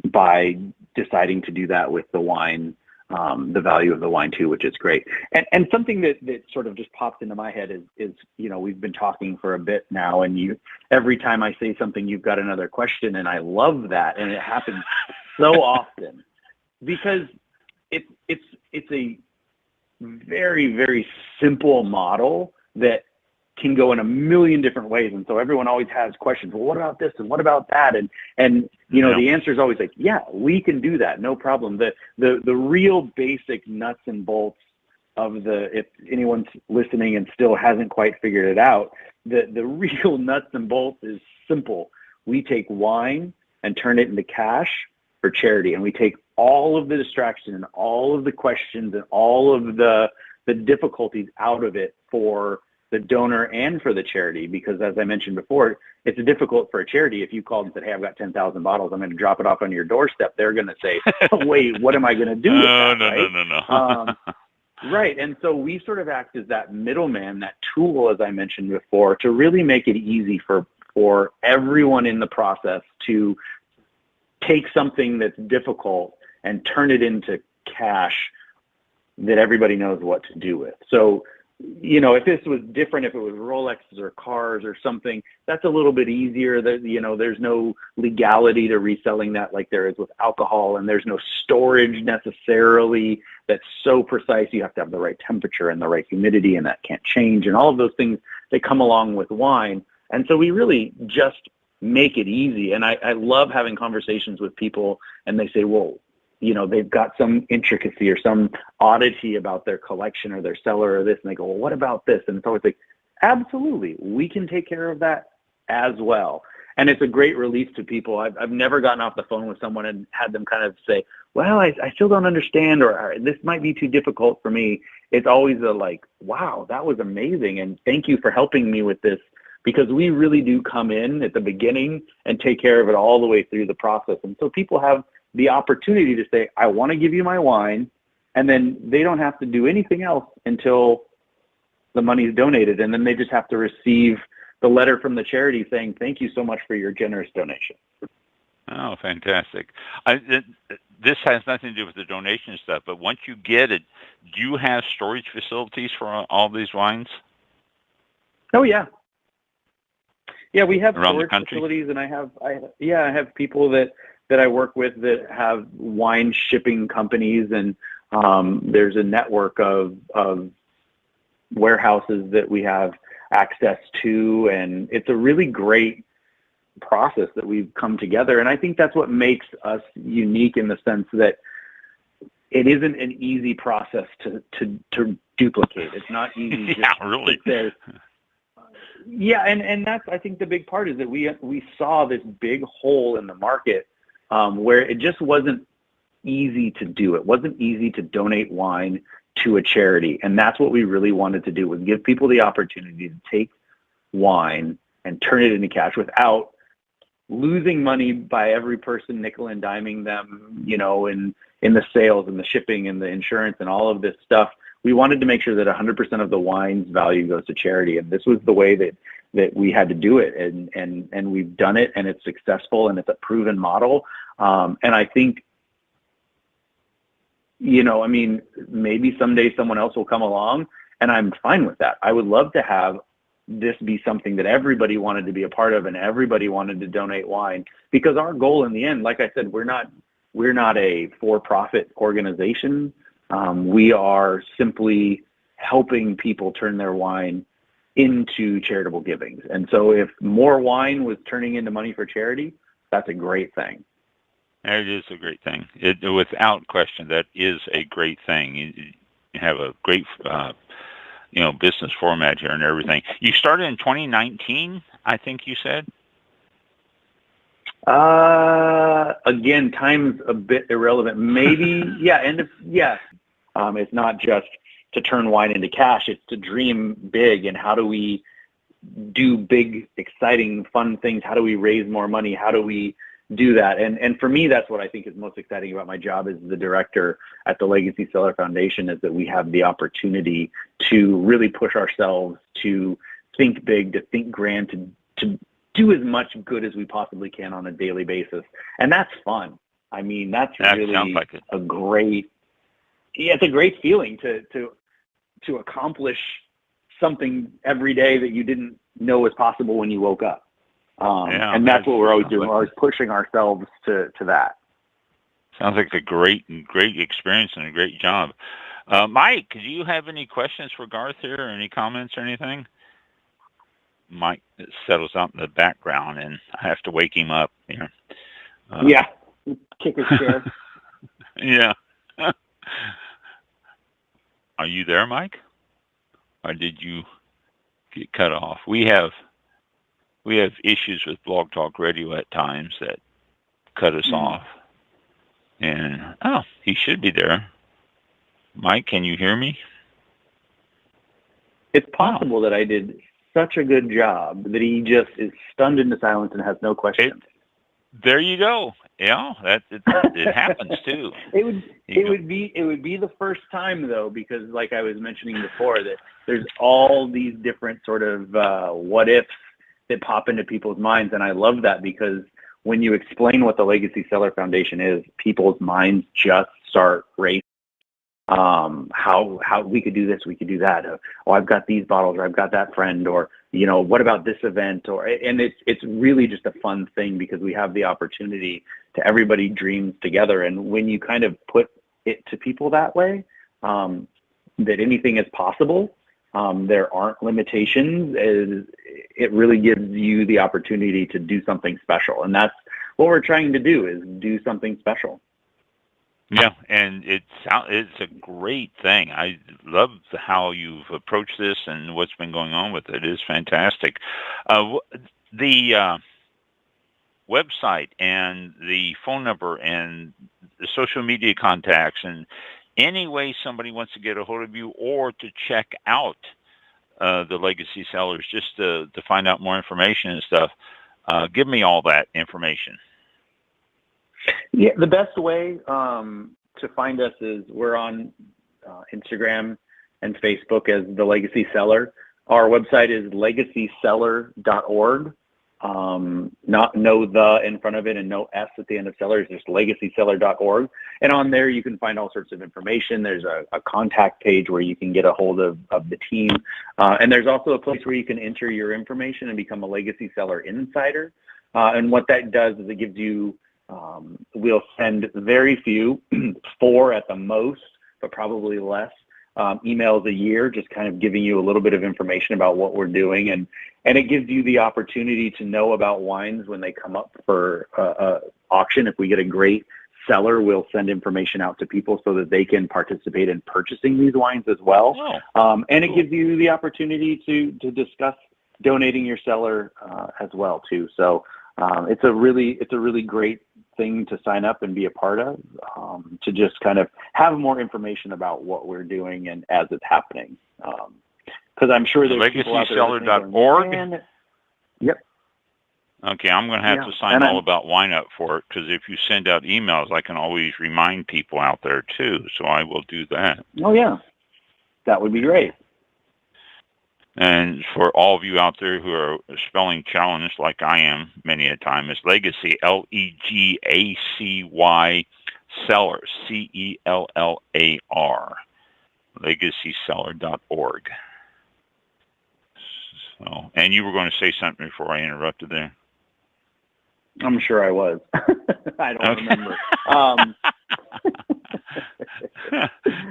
by deciding to do that with the wine, the value of the wine too, which is great. And something that sort of just popped into my head is we've been talking for a bit now, and every time I say something, you've got another question, and I love that. And it happens so often because it's a very, very simple model that can go in a million different ways. And so everyone always has questions. Well, what about this? And what about that? And the answer is always like, yeah, we can do that. No problem. The real basic nuts and bolts if anyone's listening and still hasn't quite figured it out, the real nuts and bolts is simple. We take wine and turn it into cash for charity, and we take all of the distraction and all of the questions and all of the difficulties out of it for the donor and for the charity, because as I mentioned before, it's difficult for a charity. If you called and said, hey, I've got 10,000 bottles, I'm going to drop it off on your doorstep, they're going to say, oh, wait, what am I going to do with that? No. Right. And so we sort of act as that middleman, that tool, as I mentioned before, to really make it easy for everyone in the process to take something that's difficult and turn it into cash that everybody knows what to do with. So, if this was different, if it was Rolexes or cars or something, that's a little bit easier. There's no legality to reselling that like there is with alcohol, and there's no storage necessarily that's so precise. You have to have the right temperature and the right humidity, and that can't change, and all of those things that come along with wine. And so we really just make it easy. And I love having conversations with people, and they say, well, they've got some intricacy or some oddity about their collection or their cellar or this. And they go, well, what about this? And it's always like, absolutely, we can take care of that as well. And it's a great relief to people. I've never gotten off the phone with someone and had them kind of say, well, I still don't understand, or this might be too difficult for me. It's always a like, wow, that was amazing. And thank you for helping me with this, because we really do come in at the beginning and take care of it all the way through the process. And so people have the opportunity to say, I want to give you my wine, and then they don't have to do anything else until the money is donated. And then they just have to receive the letter from the charity saying, thank you so much for your generous donation. Oh, fantastic. This has nothing to do with the donation stuff, but once you get it, do you have storage facilities for all these wines? Oh, yeah. Yeah, we have around storage the country? facilities, and I have people that I work with that have wine shipping companies, and there's a network of warehouses that we have access to, and it's a really great process that we've come together. And I think that's what makes us unique, in the sense that it isn't an easy process to duplicate. It's not easy. Really. Yeah, and that's, I think, the big part is that we saw this big hole in the market where it just wasn't easy to do. It wasn't easy to donate wine to a charity. And that's what we really wanted to do, was give people the opportunity to take wine and turn it into cash without losing money by every person nickel and diming them, in the sales and the shipping and the insurance and all of this stuff. We wanted to make sure that 100% of the wine's value goes to charity. And this was the way that we had to do it. And we've done it, and it's successful, and it's a proven model. And I think, maybe someday someone else will come along, and I'm fine with that. I would love to have this be something that everybody wanted to be a part of, and everybody wanted to donate wine, because our goal in the end, like I said, we're not a for-profit organization. We are simply helping people turn their wine into charitable givings. And so if more wine was turning into money for charity, that's a great thing. It is a great thing. Without question, that is a great thing. You have a great, business format here and everything. You started in 2019, I think you said? Again, time's a bit irrelevant. Maybe, it's not just to turn wine into cash. It's to dream big. And how do we do big, exciting, fun things? How do we raise more money? How do we do that? And for me, that's what I think is most exciting about my job as the director at the Legacy Cellar Foundation, is that we have the opportunity to really push ourselves, to think big, to think grand, to do as much good as we possibly can on a daily basis. And that's fun. I mean, that's really like it's a great feeling to accomplish something every day that you didn't know was possible when you woke up. And that's what we're always doing. We're always pushing ourselves to that. Sounds like a great experience and a great job. Mike, do you have any questions for Garth here, or any comments or anything? Mike settles out in the background, and I have to wake him up here. Kick his chair. Yeah. Are you there, Mike? Or did you get cut off? We have issues with Blog Talk Radio at times that cut us off. And he should be there. Mike, can you hear me? It's possible that I did such a good job that he just is stunned into silence and has no questions. There you go. Yeah, it happens too. It would be the first time though, because like I was mentioning before, that there's all these different sort of what ifs that pop into people's minds, and I love that because when you explain what the Legacy Cellar Foundation is, people's minds just start racing. How we could do this, we could do that. I've got these bottles, or I've got that friend, or what about this event? And it's really just a fun thing because we have the opportunity to everybody dreams together. And when you kind of put it to people that way, that anything is possible, there aren't limitations. It really gives you the opportunity to do something special, and that's what we're trying to do, is do something special. Yeah, and it's a great thing. I love how you've approached this and what's been going on with it. It is fantastic. The website and the phone number and the social media contacts, and any way somebody wants to get a hold of you or to check out the Legacy Cellars, just to find out more information and stuff, give me all that information. Yeah, the best way to find us is we're on Instagram and Facebook as the Legacy Cellar. Our website is legacycellar.org. Not no the in front of it and no S at the end of cellar. It's just legacycellar.org. And on there you can find all sorts of information. There's a contact page where you can get a hold of the team. And there's also a place where you can enter your information and become a Legacy Cellar Insider. And what that does is it gives you we'll send very few, 4 at the most, but probably less, emails a year, just kind of giving you a little bit of information about what we're doing. And it gives you the opportunity to know about wines when they come up for auction. If we get a great seller, we'll send information out to people so that they can participate in purchasing these wines as well. And it gives you the opportunity to discuss donating your cellar as well too. So it's a really great thing to sign up and be a part of, to just kind of have more information about what we're doing and as it's happening. Because I'm sure there's LegacyCellar.org. Yep. Okay, I'm going to have to sign all about wine up for it, because if you send out emails, I can always remind people out there too. So I will do that. Oh yeah, that would be great. And for all of you out there who are spelling challenged like I am many a time, it's Legacy, Legacy, Cellar, Cellar, legacycellar.org. So, and you were going to say something before I interrupted there. I'm sure I was. I don't remember.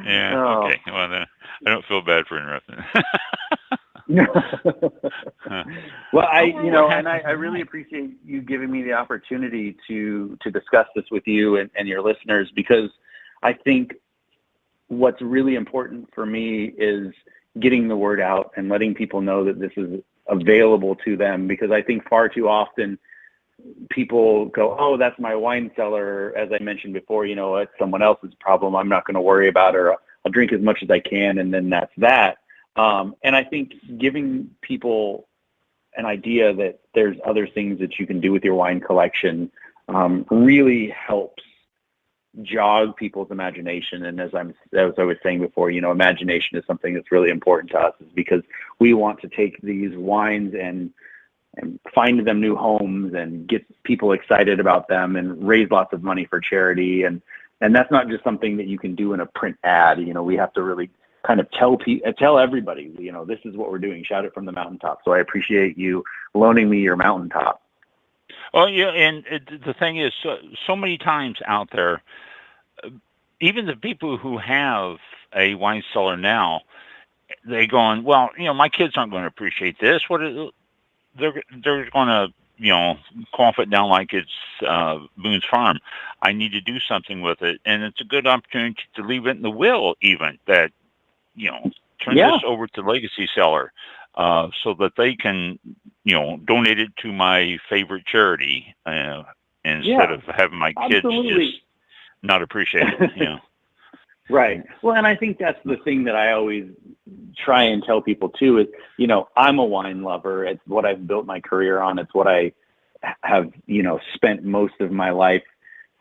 Yeah. Okay. Well, then I don't feel bad for interrupting. Well, I really appreciate you giving me the opportunity to discuss this with you and your listeners, because I think what's really important for me is getting the word out and letting people know that this is available to them, because I think far too often people go, oh, that's my wine cellar. As I mentioned before, it's someone else's problem. I'm not going to worry about it, or I'll drink as much as I can, and then that's that. And I think giving people an idea that there's other things that you can do with your wine collection really helps jog people's imagination. And as I was saying before, imagination is something that's really important to us, is because we want to take these wines and find them new homes and get people excited about them and raise lots of money for charity. And that's not just something that you can do in a print ad. We have to really kind of tell everybody, this is what we're doing. Shout it from the mountaintop. So I appreciate you loaning me your mountaintop. Oh yeah, and the thing is, so many times out there, even the people who have a wine cellar now, they going, well, my kids aren't going to appreciate this. They're going to cough it down like it's Boone's Farm. I need to do something with it, and it's a good opportunity to leave it in the will, even that turn Yeah. this over to Legacy Cellar so that they can, donate it to my favorite charity instead of having my kids just not appreciate it. Right. Well, and I think that's the thing that I always try and tell people too is, I'm a wine lover. It's what I've built my career on. It's what I have, spent most of my life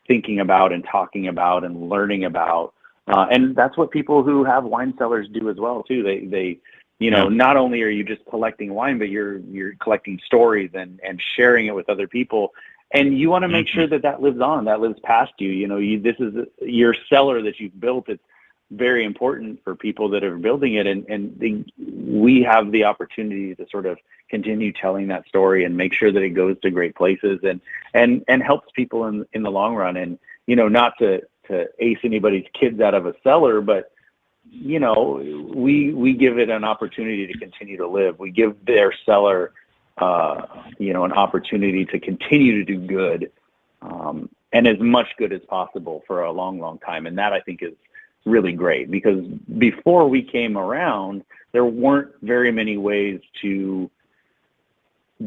thinking about and talking about and learning about. And that's what people who have wine cellars do as well too. They not only are you just collecting wine, but you're collecting stories and sharing it with other people. And you want to make sure that lives on, that lives past you. This is your cellar that you've built. It's very important for people that are building it. And we have the opportunity to sort of continue telling that story and make sure that it goes to great places and helps people in the long run. And, not to ace anybody's kids out of a cellar, but, we give it an opportunity to continue to live. We give their cellar an opportunity to continue to do good, and as much good as possible for a long, long time. And that I think is really great, because before we came around, there weren't very many ways to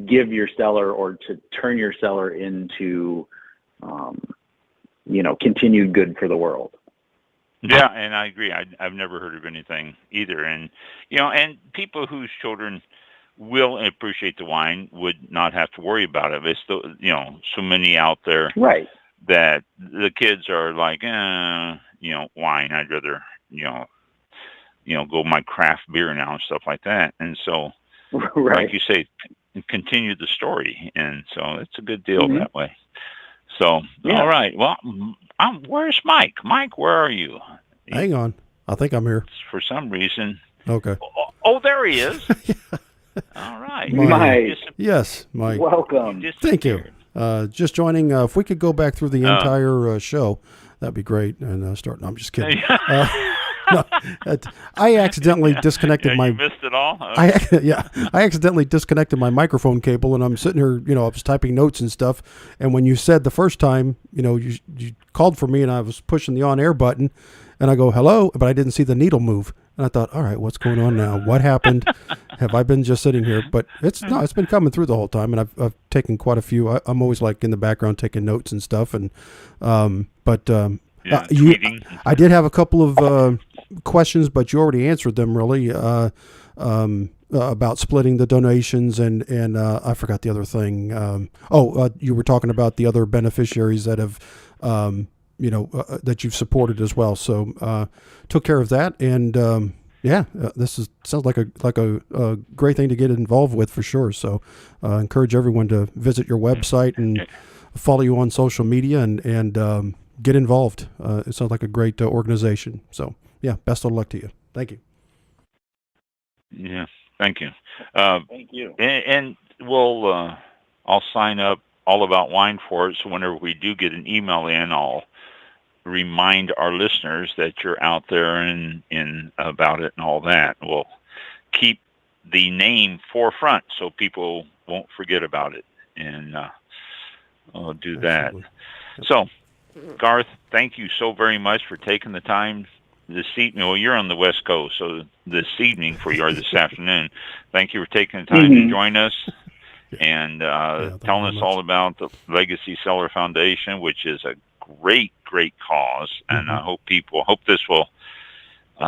give your cellar or to turn your cellar into, continued good for the world. Yeah, and I agree. I've never heard of anything either. And, and people whose children will appreciate the wine would not have to worry about it. It's so many out there right. that the kids are like, wine. I'd rather, go my craft beer now and stuff like that. And so, right. like you say, continue the story. And so it's a good deal that way. So, all right. Well, where's Mike? Mike, where are you? Hang on. I think I'm here. For some reason. Okay. Oh, there he is. All right. Mike. Yes, Mike. Welcome. Thank you. Just joining. If we could go back through the entire show, that'd be great. And start. No, I'm just kidding. No, I accidentally disconnected my. You missed it all. I accidentally disconnected my microphone cable, and I'm sitting here. I was typing notes and stuff. And when you said the first time, you called for me, and I was pushing the on-air button, and I go hello, but I didn't see the needle move. And I thought, all right, what's going on now? What happened? Have I been just sitting here? But it's been coming through the whole time, and I've taken quite a few. I'm always like in the background taking notes and stuff, and I did have a couple of questions, but you already answered them really about splitting the donations, and I forgot the other thing. You were talking about the other beneficiaries that have. That you've supported as well. So took care of that, and this sounds like a great thing to get involved with for sure. So encourage everyone to visit your website and follow you on social media and get involved. It sounds like a great organization. So best of luck to you. Thank you. Yeah, thank you. Thank you. And we'll I'll sign up All About Wine for it. So whenever we do get an email in, I'll remind our listeners that you're out there and about it and all that. We'll keep the name forefront so people won't forget about it, and I'll do that. Absolutely. Yep. So, Garth, thank you so very much for taking the time this evening. Well, you're on the West Coast, so this evening for you or this afternoon. Thank you for taking the time to join us and telling us all about the Legacy Cellar Foundation, which is a great cause, and I hope this will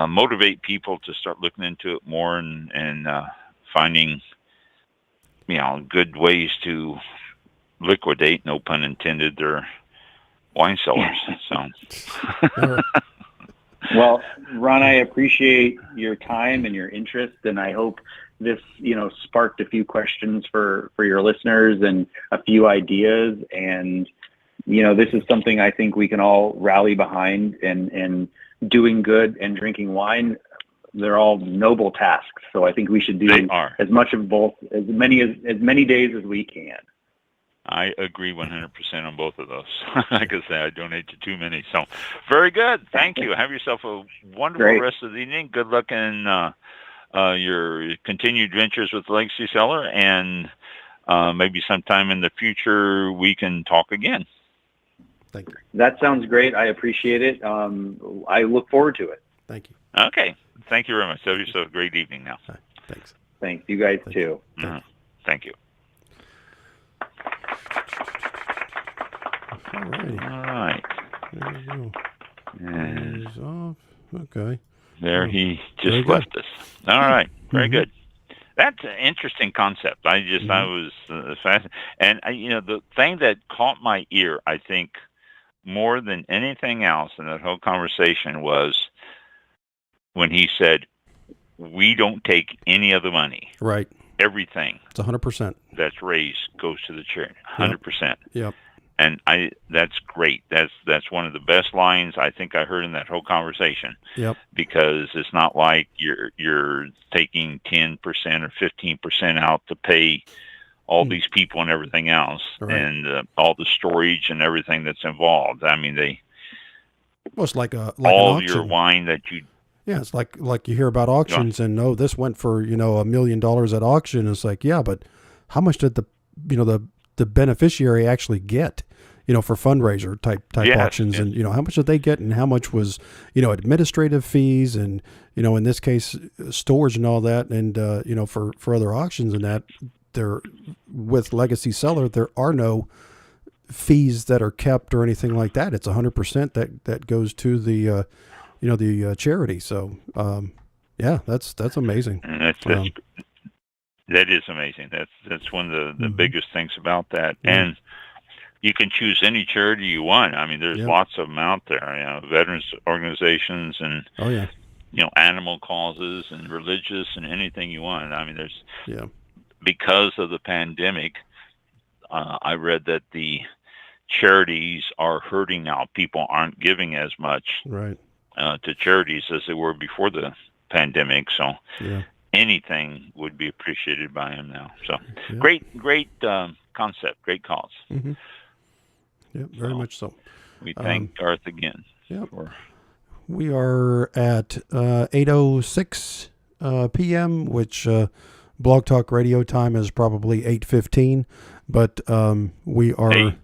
motivate people to start looking into it more and finding good ways to liquidate, no pun intended, their wine cellars. So well, Ron, I appreciate your time and your interest, and I hope this sparked a few questions for your listeners and a few ideas, and this is something I think we can all rally behind, and doing good and drinking wine, they're all noble tasks. So I think we should do as much of both, as many days as we can. I agree 100% on both of those. Like I say, I donate to too many. So very good. Thank you. Have yourself a wonderful rest of the evening. Good luck in your continued ventures with Legacy Cellar, and maybe sometime in the future we can talk again. Thank you. That sounds great. I appreciate it. I look forward to it. Thank you. Okay. Thank you very much. Have yourself a great evening now. Right, thanks. Thanks. You guys too. Thank you. All righty. All right. There you go. And He's off. Okay. there he Very just good. left us. All right. Very Mhm. good. That's an interesting concept. I was fascinated. And, the thing that caught my ear, I think, more than anything else in that whole conversation was when he said, we don't take any of the money. Right. Everything It's 100%. that's raised goes to the charity, 100%. Yep. And that's great. That's one of the best lines I think I heard in that whole conversation. Yep. Because it's not like you're taking 10% or 15% out to pay all these people and everything else, Right. and all the storage and everything that's involved. I mean, Well, it's like an all auction. your wine that you. Yeah, it's like you hear about auctions and this went for $1 million at auction. It's like, yeah, but how much did the beneficiary actually get? For fundraiser type Yes, auctions, yes. and how much did they get, and how much was administrative fees, and in this case storage and all that, and for other auctions and that there with Legacy Cellar there are no fees that are kept or anything like that. It's 100% that goes to the the charity. So yeah, that's amazing. And that is amazing. That's one of the biggest things about that. Yeah. And you can choose any charity you want. I mean, there's lots of them out there. Veterans organizations and Oh yeah. Animal causes and religious and anything you want. I mean, there's because of the pandemic. I read that the charities are hurting now. People aren't giving as much Right. To charities as they were before the pandemic. So Yeah. anything would be appreciated by them now. So Yeah. great concept, great cause. Mm-hmm. Yeah, very much so. We thank Garth again. Yep. For, We are at 8:06 p.m., which Blog Talk Radio time is probably 8:15, but we are or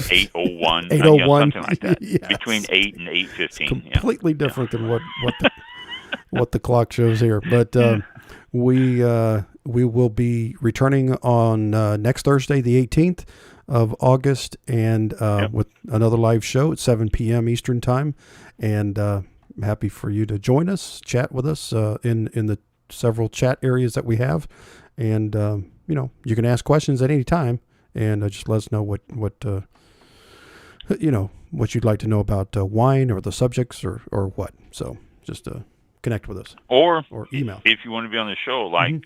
8:01, 8:01, something like that. Yes. Between 8 and 8:15. completely different than what the clock shows here. But we will be returning on next Thursday, the 18th of August, and with another live show at 7 p.m. Eastern time. And I'm happy for you to join us, chat with us in the several chat areas that we have. And, you can ask questions at any time, and just let us know what you'd like to know about wine or the subjects or what. So just connect with us. Or email. If you want to be on the show, like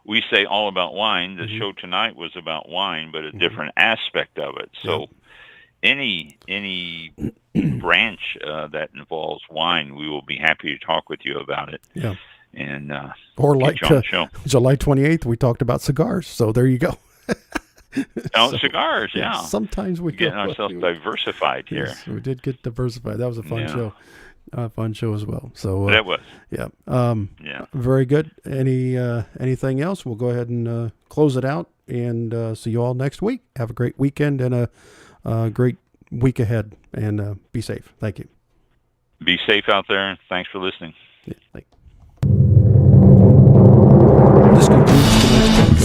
we say all about wine. The show tonight was about wine, but a different aspect of it. So any branch that involves wine, we will be happy to talk with you about it. Yeah. And or get like you on the show. July 28th, we talked about cigars. So there you go. Cigars, yeah. Sometimes we getting ourselves diversified here. Yes, we did get diversified. That was a fun show. Fun show as well. So that was. Yeah. Very good. Anything else? We'll go ahead and close it out and see you all next week. Have a great weekend and a great week ahead, and be safe. Thank you. Be safe out there. Thanks for listening. Yeah,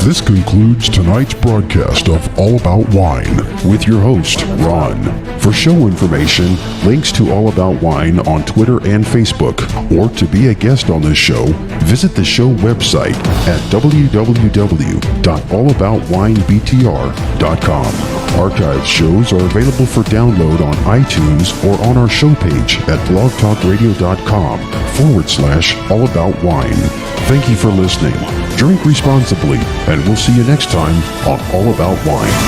This concludes tonight's broadcast of All About Wine with your host, Ron. For show information, links to All About Wine on Twitter and Facebook, or to be a guest on this show, visit the show website at www.allaboutwinebtr.com. Archived shows are available for download on iTunes or on our show page at blogtalkradio.com/allaboutwine. Thank you for listening. Drink responsibly, and we'll see you next time on All About Wine.